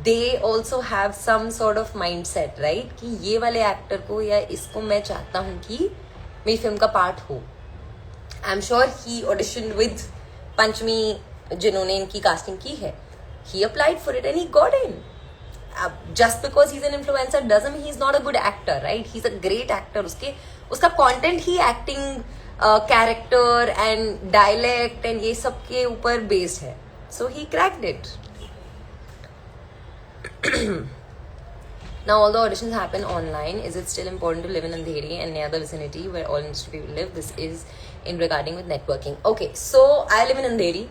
they also have some sort of mindset, right? कि ये वाले एक्टर को या इसको मैं चाहता हूँ कि मेरी फिल्म का पार्ट हो. I am sure he audition with Panchami जिन्होंने इनकी कास्टिंग की है. He applied for it and he got in. Just because he's an influencer doesn't mean he's not a good actor, right? He's a great actor. उसका content he acting, character and dialect and ये सब के ऊपर based है. So he cracked it. Now all the auditions happen online. Is it still important to live in Andheri and near the vicinity where all industry people live? This is in regarding with networking. Okay, so I live in Andheri.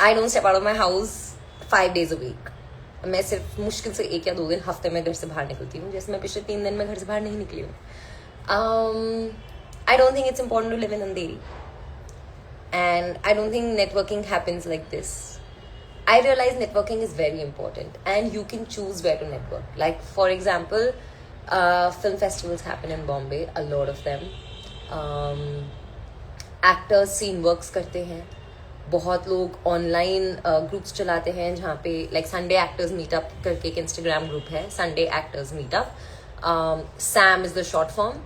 I don't step out of my house 5 days a week. मैं सिर्फ मुश्किल से 1 या 2 दिन हफ्ते में घर से बाहर निकलती हूँ, जैसे मैं पिछले 3 दिन में घर से बाहर नहीं निकली हूँ. I don't think it's important to live in Andheri, and I don't think networking happens like this. I realize networking is very important, and you can choose where to network. Like for example, film festivals happen in Bombay, a lot of them. Actors scene works करते हैं. बहुत लोग online groups चलाते हैं जहाँ पे like Sunday actors meetup करके एक इंस्टाग्राम ग्रुप है, Sunday actors meetup. Sam is the short form.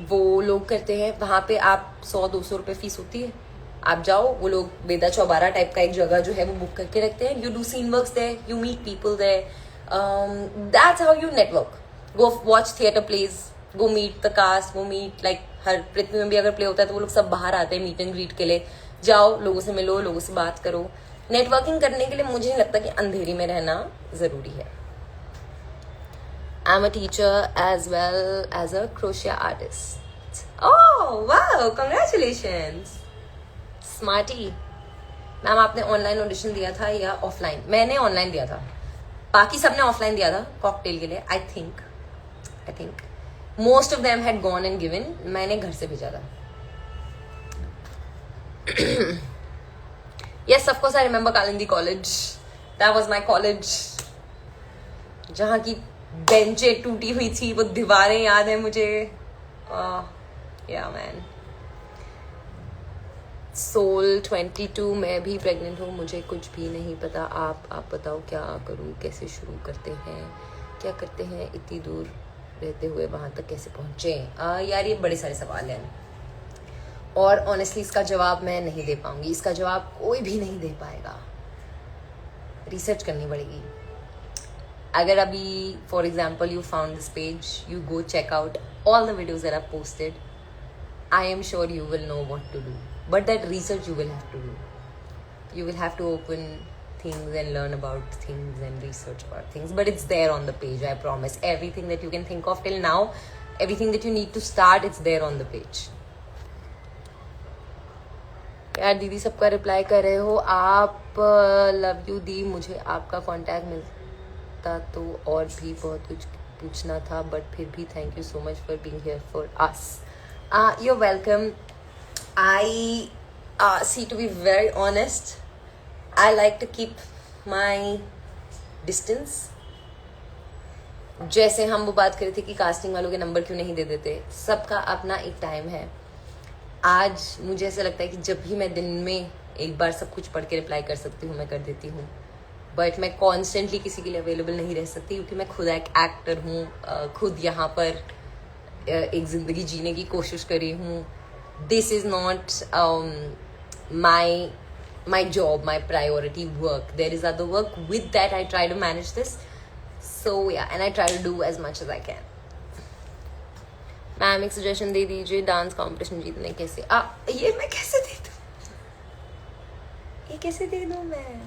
वो लोग करते हैं. वहाँ पे आप 100-200 रुपये फीस होती है. आप जाओ, वो लोग वेदा चौबारा टाइप का एक जगह जो है वो बुक करके रखते हैं. You do scene works there, you meet people there. That's how you network. Go watch theatre plays, go meet the cast, go meet like हर पृथ्वी में भी अगर प्ले होता है तो वो लोग सब बाहर आते हैं मीट एंड ग्रीट के लिए. जाओ, लोगों से मिलो, लोगों से बात करो. नेटवर्किंग करने के लिए मुझे नहीं लगता कि अंधेरी में रहना जरूरी है. I am a teacher as well as a crochet artist. Oh wow, congratulations smarty. Ma'am आपने ऑनलाइन ऑडिशन दिया था या ऑफलाइन? मैंने ऑनलाइन दिया था. बाकी सबने ऑफलाइन दिया था कॉकटेल के लिए। I think most of them had gone and given, मैंने घर से भेजा था। Yes, of course I remember Kalindi College. That was my college. जहाँ की बेंचें टूटी हुई थी, वो दीवारें याद है मुझे। Yeah man. Soul 22, मैं भी प्रेग्नेंट हूँ, मुझे कुछ भी नहीं पता। आप बताओ क्या करूँ, कैसे शुरू करते हैं, क्या करते हैं, इतनी दूर रहते हुए वहाँ तक कैसे पहुँचे? यार ये बड़े सारे सवाल हैं और ऑनेस्टली इसका जवाब मैं नहीं दे पाऊंगी, इसका जवाब कोई भी नहीं दे पाएगा। रिसर्च करनी पड़ेगी। अगर अभी for example you found this page, you go check out all the videos that I posted, I am sure you will know what to do, but that research you will have to do. You will have to open things and learn about things and research about things, but it's there on the page, I promise. Everything that you can think of till now, everything that you need to start, it's there on the page. यार दीदी सबका reply कर रहे हो आप। Love you दी, मुझे आपका contact मिलता तो और भी बहुत कुछ पूछना था, बट फिर भी thank you so much for being here for us. You welcome. I see, to be very honest, I like to keep my distance. जैसे हम वो बात कर रहे थे कि कास्टिंग वालों के नंबर क्यों नहीं दे देते, सबका अपना एक टाइम है। आज मुझे ऐसा लगता है कि जब भी मैं दिन में एक बार सब कुछ पढ़ के रिप्लाई कर सकती हूँ मैं कर देती हूँ, बट मैं कॉन्स्टेंटली किसी के लिए अवेलेबल नहीं रह सकती, क्योंकि मैं खुद एक एक्टर हूँ, खुद यहाँ पर एक ज़िंदगी जीने की कोशिश कर रही हूँ। This is not my job, my priority work. There is other work. With that, I try to manage this. So yeah, and I try to do as much as I can. Ma'am एक suggestion दे दीजिए, dance competition जीतने कैसे? ये मैं कैसे दे दूँ? ये कैसे दे दूँ मैं?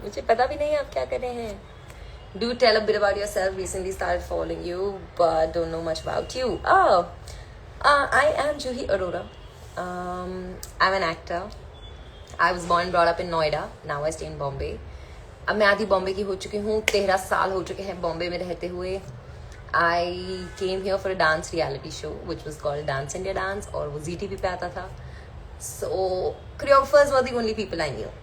मुझे पता भी नहीं आप क्या कर रहे हैं। Do tell a bit about yourself. Recently started following you, but don't know much about you. I am Juhi Arora. I'm an actor. I was born and brought up in Noida. Now I stay in Bombay. अब मैं आधी बॉम्बे की हो चुकी हूँ, 13 साल हो चुके हैं बॉम्बे में रहते हुए। I came here for a dance reality show which was called Dance India Dance, और वो ZTV पे आता था। So choreographers were the only people I knew.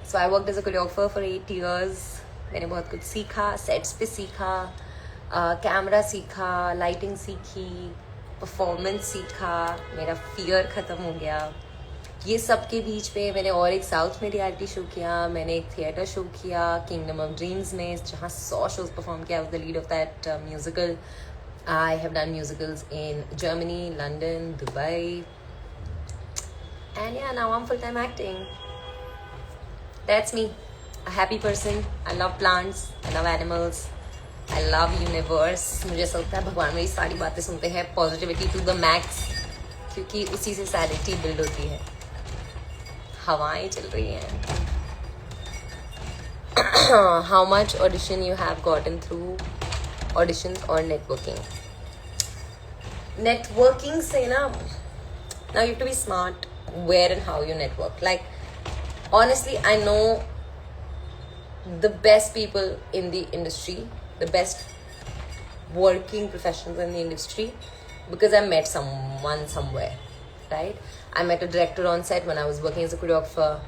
So I worked as a choreographer for 8 years. मैंने बहुत कुछ सीखा, sets पे सीखा, कैमरा सीखा, लाइटिंग सीखी, परफॉर्मेंस सीखा, मेरा फियर ख़त्म हो गया। ये सब के बीच में मैंने और एक साउथ में रियलिटी शो किया, मैंने एक थिएटर शो किया किंगडम ऑफ ड्रीम्स में, जहाँ 100 शोज परफॉर्म किया। I was the lead of that musical. I have done musicals in Germany, London, Dubai, and yeah now I am full time acting. That's me, a happy person. I love plants, I love animals, I love universe. मुझे ऐसा लगता है भगवान मेरी सारी बातें सुनते हैं, पॉजिटिविटी टू द मैक्स, क्योंकि उसी से सैनिटी बिल्ड होती है। हवाएं चल रही हैं। How much audition you have gotten through auditions or networking? Networking से ना, now you have to be smart where and how you network. Like honestly, I know the best people in the industry, the best working professionals in the industry, because I met someone somewhere, right? I met a director on set when I was working as a choreographer.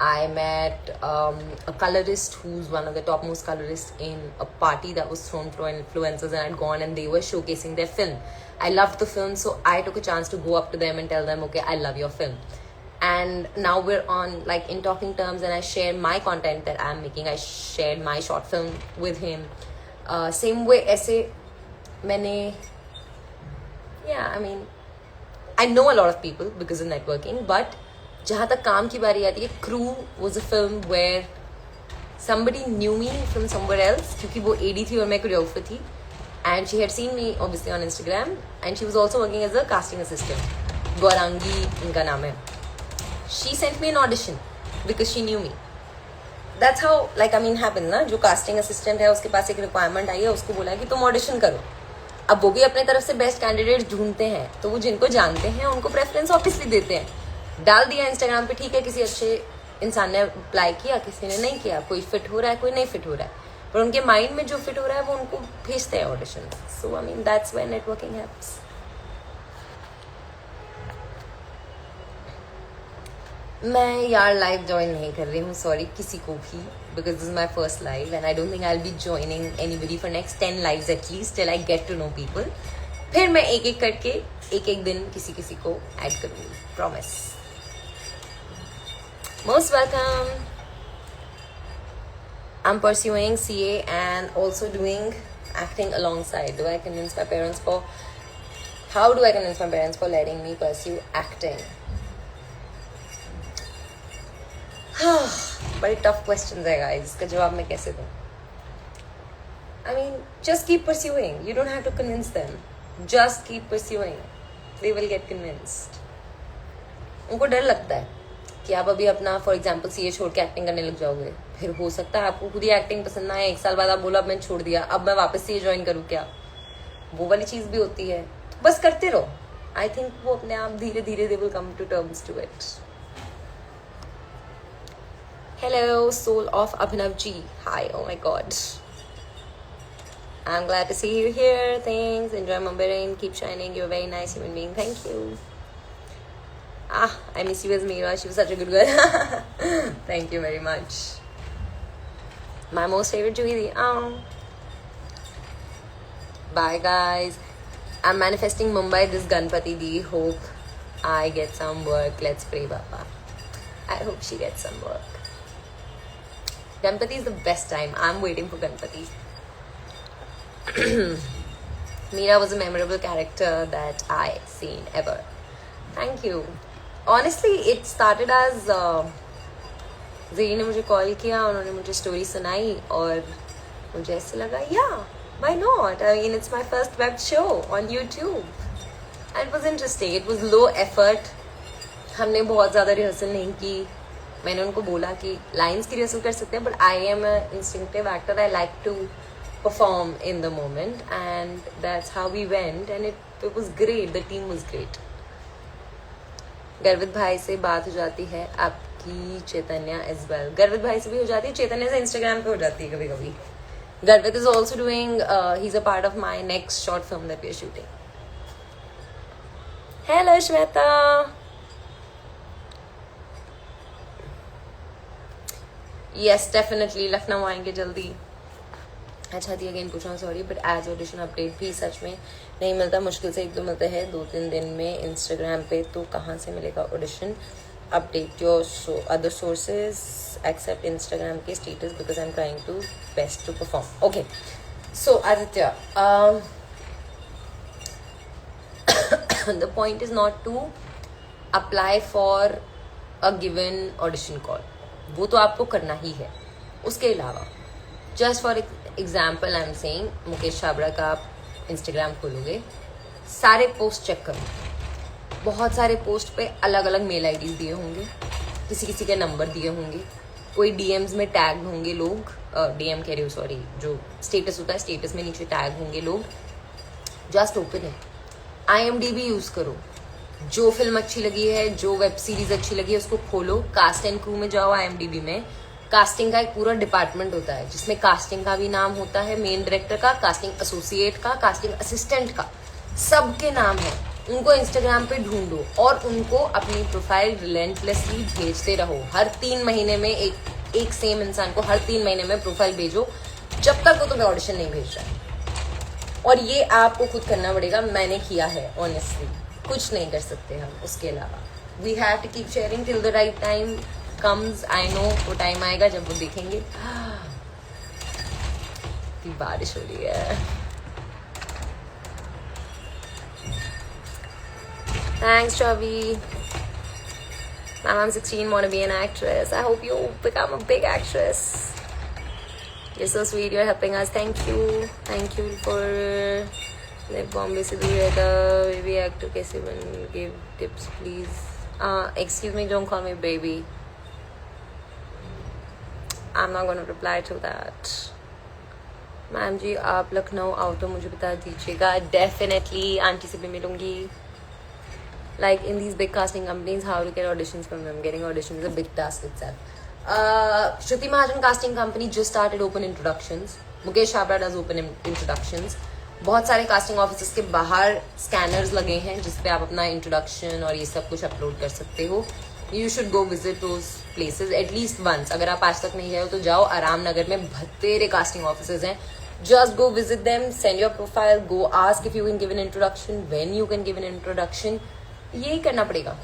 I met a colorist who's one of the topmost colorists in a party that was thrown for influencers, and I'd gone and they were showcasing their film. I loved the film, so I took a chance to go up to them and tell them, okay, I love your film. And now we're on like in talking terms, and I share my content that I'm making. I shared my short film with him. Same way ऐसे मैंने, yeah, I mean I know a lot of people because of networking, but जहाँ तक काम की बारी आती है, Crew was a film where somebody knew me from somewhere else, क्योंकि वो AD थी और मैं choreographer थी, and she had seen me obviously on Instagram, and she was also working as a casting assistant. Gaurangi इनका नाम है। She sent me an audition because she knew me. That's how, like, I mean, happen ना, जो casting assistant है उसके पास एक requirement आई है, उसको बोला कि तुम ऑडिशन करो। अब वो भी अपने तरफ से बेस्ट कैंडिडेट ढूंढते हैं, तो वो जिनको जानते हैं उनको प्रेफरेंस ऑब्वियसली देते हैं। डाल दिया इंस्टाग्राम पे, ठीक है, किसी अच्छे इंसान ने अप्लाई किया, किसी ने नहीं किया, कोई फिट हो रहा है, कोई नहीं फिट हो रहा है, पर उनके माइंड में जो फिट हो रहा है वो उनको भेजते हैं audition. So I mean that's when networking helps. मैं यार लाइव ज्वाइन नहीं कर रही हूँ, सॉरी किसी को भी, because this is my first live and I don't think I will be joining anybody for next 10 lives at least till I get to know people. फिर मैं एक एक करके एक एक दिन किसी किसी को ऐड करूँगी, promise. Most welcome. I am pursuing CA and also doing acting alongside. Do I convince my parents for, how do I convince my parents for letting me pursue acting? बड़े टफ क्वेश्चन है guys, इसका जवाब मैं कैसे दूं? I mean, just keep pursuing. You don't have to convince them. Just keep pursuing. They will get convinced. उनको डर लगता है कि आप अभी अपना फॉर एग्जाम्पल CA छोड़ के एक्टिंग करने लग जाओगे, फिर हो सकता है आपको खुद ही एक्टिंग पसंद ना आए, 1 साल बाद आप बोलो अब मैंने छोड़ दिया, अब मैं वापस CA ज्वाइन करूँ क्या? वो वाली चीज भी होती है. तो बस करते रहो. आई थिंक वो अपने आप धीरे धीरे they will come to terms to it. Hello, soul of Abhinav Ji. Hi, oh my god. I'm glad to see you here. Thanks. Enjoy Mumbai rain. Keep shining. You're a very nice human being. Thank you. I miss you as Meera. She was such a good girl. Thank you very much. My most favorite Juhidi. Bye guys. I'm manifesting Mumbai this Ganpati Di. Hope I get some work. Let's pray, Baba. I hope she gets some work. Ganpati is the best time. I'm waiting for Ganpati. Meera was a memorable character that I seen ever. Thank you. Honestly, it started as ज़ेरी ने मुझे call किया, उन्होंने मुझे story सुनाई और मुझे ऐसे लगा yeah, why not? I mean, it's my first web show on YouTube. And it was interesting. It was low effort. हमने बहुत ज़्यादा रिहर्सल नहीं की. मैंने उनको बोला कि लाइन्स की रिहर्सल कर सकते हैं, but I am a instinctive actor. I like to perform in the moment and that's how we went and it was great. The team was great. Garvit भाई से बात हो जाती है आपकी, चैतन्या एज वेल. गर्वित भाई से भी हो जाती है, चैतन्या से इंस्टाग्राम पे हो जाती है कभी कभी. Garvit is also doing, he is a part of my next short film that we are shooting. Hello Shweta. Yes, definitely. Lucknow आएंगे जल्दी. अच्छा दी अगेन पूछ रहा हूँ, sorry but as audition update भी सच में नहीं मिलता, मुश्किल से 1-2 मिलते हैं 2-3 दिन में इंस्टाग्राम पे. तो कहाँ से मिलेगा audition update? Your other sources except Instagram के status because I am trying to best to perform. Okay so Aditya, the point is not to apply for a given audition call. वो तो आपको करना ही है. उसके अलावा just for example I am saying, Mukesh Chhabra का आप इंस्टाग्राम खोलोगे, सारे पोस्ट चेक करो. बहुत सारे पोस्ट पे अलग अलग मेल आईडीज दिए होंगे, किसी किसी के नंबर दिए होंगे, कोई डीएम्स में टैग होंगे लोग, डीएम कह रही हूँ सॉरी, जो स्टेटस होता है स्टेटस में नीचे टैग होंगे लोग. जस्ट ओपन है. IMDb यूज करो. जो फिल्म अच्छी लगी है, जो वेब सीरीज अच्छी लगी है, उसको खोलो. कास्ट एंड क्रू में जाओ. IMDb में कास्टिंग का एक पूरा डिपार्टमेंट होता है जिसमें कास्टिंग का भी नाम होता है, मेन डायरेक्टर का, कास्टिंग एसोसिएट का, कास्टिंग असिस्टेंट का, सबके नाम है. उनको इंस्टाग्राम पे ढूंढो और उनको अपनी प्रोफाइल रिलेंटलेसली भेजते रहो. हर 3 महीने में एक सेम इंसान को हर 3 महीने में प्रोफाइल भेजो, जब तक वो तुम्हें ऑडिशन नहीं भेज रहा है. और ये आपको खुद करना पड़ेगा. मैंने किया है ऑनेस्टली. कुछ नहीं कर सकते हम उसके अलावा. We have to keep sharing till the right time comes. I know वो टाइम आएगा जब वो देखेंगे. बारिश हो रही है. Thanks Chaubey. Ma'am, I'm 16, want to be an actress. I hope you become a big actress. You're so sweet. You're helping us. Thank you. Thank you for Bombay से दूर रहता बेबी एक्टर कैसे बन. Give tips please. Excuse me, don't call me baby. I am not gonna reply to that. Ma'am ji आप लखनऊ आओ तो मुझे बता दीजिएगा. डेफिनेटली आंटी से भी मिलूंगी. Like in these big casting companies, how to get auditions from them? Getting auditions is a big task itself. Shruti Mahajan casting company just started open introductions. Mukesh Chhabra does open introductions. बहुत सारे casting offices के बाहर scanners लगे हैं जिसपे आप अपना introduction और ये सब कुछ अपलोड कर सकते हो. You should go visit those places at least once. अगर आप आज तक नहीं गए हो तो जाओ. आराम नगर में बतेरे कास्टिंग ऑफिसेस हैं. Just go visit them, send your profile, go ask if you can give an introduction, when you can give an introduction. यही करना पड़ेगा.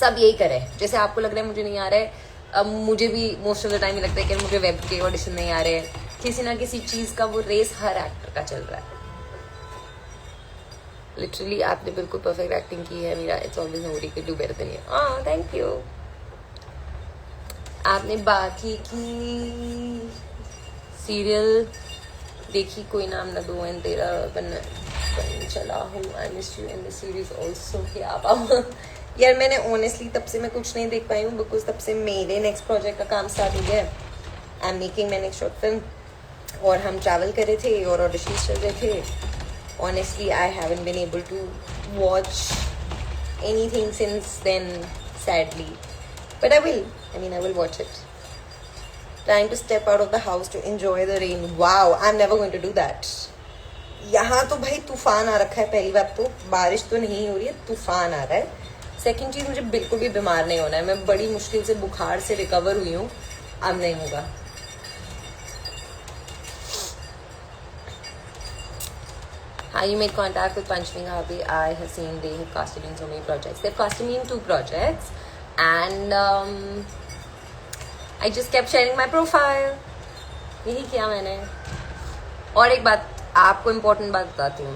सब यही करे. जैसे आपको लग रहा है मुझे नहीं आ रहा है, अब मुझे भी मोस्ट ऑफ द टाइम लगता है कि मुझे वेब के ऑडिशन नहीं आ रहे हैं. किसी ना किसी चीज का वो रेस हर एक्टर का चल रहा है. लिटरली आपने बिल्कुल परफेक्ट एक्टिंग की है Meera. It's always nobody can do better than you. Oh thank you. आपने बाकी की सीरियल देखी कोई नाम ना दो एंड तेरा बन चला हूँ. I miss you in the series also. कि आप यार मैंने ऑनेस्टली तब से मैं कुछ नहीं देख पाई हूँ बिकॉज तब से मेरे नेक्स्ट प्रोजेक्ट का काम स्टार्ट हो गया. आई am making my next short film और हम ट्रैवल कर रहे थे और ऑडिशंस चल रहे थे. Honestly I haven't been able to watch anything since then sadly. But I will watch it. Trying to step out of the house to enjoy the rain. Wow, I'm never going to do that. यहाँ तो भाई तूफान आ रखा है. पहली बात तो बारिश तो नहीं हो रही है, तूफान आ रहा है. सेकंड चीज मुझे बिल्कुल भी बीमार नहीं होना है. मैं बड़ी मुश्किल से बुखार से रिकवर हुई हूँ. अब नहीं होगा. How you made contact with Panchami Ghabi? I have seen they have casted in so many projects. They've casted me in 2 projects and I just kept sharing my profile. यही किया मैंने. और एक बात आपको इम्पोर्टेंट बात बताती हूँ.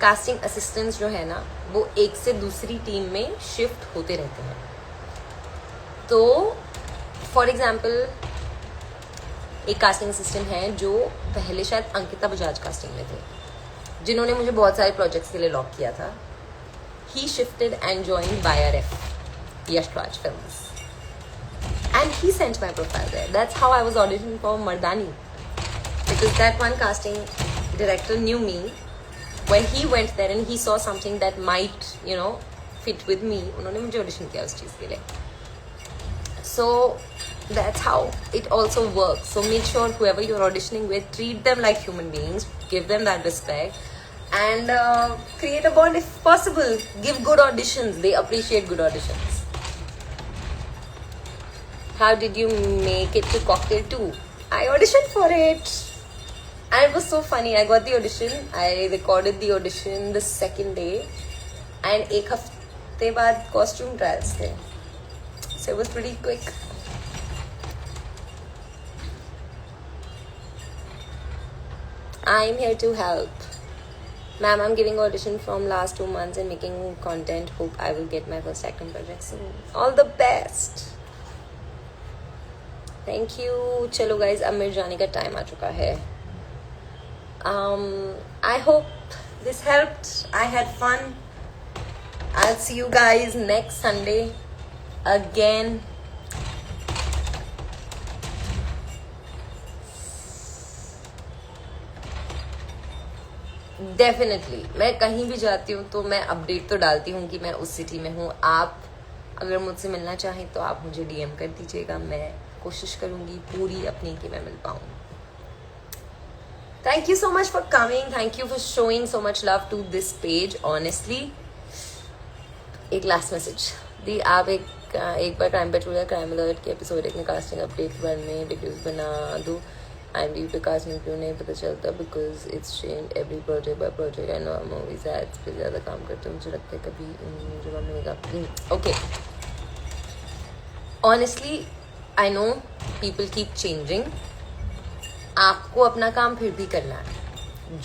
कास्टिंग असिस्टेंट्स जो है ना वो एक से दूसरी टीम में शिफ्ट होते रहते हैं. तो फॉर एग्जाम्पल एक कास्टिंग असिस्टेंट है जो पहले शायद अंकिता बजाज कास्टिंग में थे जिन्होंने मुझे बहुत सारे प्रोजेक्ट्स के लिए लॉक किया था. He shifted and joined YRF Yashraj films. And he sent my profile there. That's how I was auditioning for Mardani. Because that one casting director knew me. When he went there and he saw something that might, fit with me, उन्होंने मुझे audition किया उस चीज़ के लिए. So that's how it also works. So make sure whoever you're auditioning with, treat them like human beings, give them that respect, and create a bond if possible. Give good auditions. They appreciate good auditions. How did you make it to Cocktail 2? I auditioned for it. And it was so funny. I got the audition. I recorded the audition the second day. And एक हफ्ते बाद costume trials थे. So it was pretty quick. I'm here to help. Ma'am, I'm giving audition from last 2 months and making content. Hope I will get my first acting project soon. All the best. Thank you. चलो guys अब मेरे जाने का time आ चुका है. I hope this helped. I had fun. I see you guys next Sunday again. Definitely मैं कहीं भी जाती हूँ तो मैं अपडेट तो डालती हूँ कि मैं उस सिटी में हूँ. आप अगर मुझसे मिलना चाहें तो आप मुझे DM कर दीजिएगा. मैं कोशिश करूंगी पूरी अपनी कि मैं मिल पाऊँ. Thank you so much for coming. Thank you for showing so much love to this page. Honestly एक लास्ट मैसेज दी. आप एक बार क्राइम पेट्रोल क्राइम अलर्ट के एपिसोड में कास्टिंग अपडेट के बारे में वीडियोस बना दो. IMDb पे कास्टिंग क्यों नहीं पता चलता? Because it's change every project by project. And movies ads पे ज़्यादा काम करते हैं. मुझे लगता है कभी जवाब मिलेगा. Okay honestly I know people keep changing. आपको अपना काम फिर भी करना है.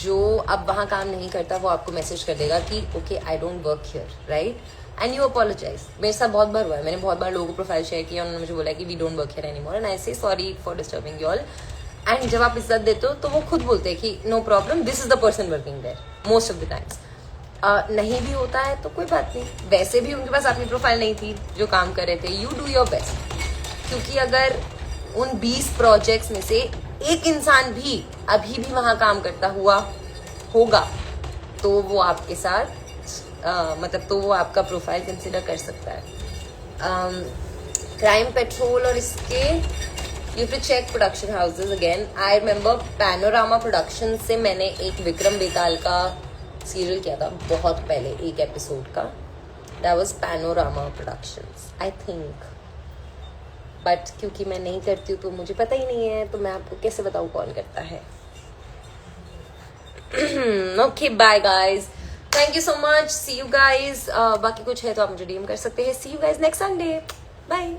जो अब वहाँ काम नहीं करता वो आपको मैसेज कर देगा कि okay I don't work here, right? And you apologise. मेरे साथ बहुत बार हुआ है. मैंने बहुत बार लोगों को प्रोफाइल शेयर किया. उन्होंने मुझे बोला कि we don't work here anymore and I say sorry for disturbing you all. And जब आप इज्जत देते हो तो वो खुद बोलते हैं कि no problem, this is the person working there most of the times. नहीं भी होता है तो कोई बात नहीं. वैसे भी उनके पास अपनी प्रोफाइल नहीं थी जो काम कर रहे थे. You do your best. क्योंकि अगर उन 20 प्रोजेक्ट्स में से एक इंसान भी अभी भी वहां काम करता हुआ होगा तो वो आपके साथ तो वो आपका प्रोफाइल कंसिडर कर सकता है. क्राइम पेट्रोल और इसके you to check production houses again. I remember Panorama production से मैंने एक विक्रम बेताल का सीरियल किया था बहुत पहले, एक एपिसोड का. That was panorama productions I think. But क्योंकि मैं नहीं करती हूँ तो मुझे पता ही नहीं है, तो मैं आपको कैसे बताऊँ कौन करता है. Okay bye guys, thank you so much, see you guys. बाकी कुछ है तो आप मुझे डीएम कर सकते हैं. See you guys next Sunday, bye.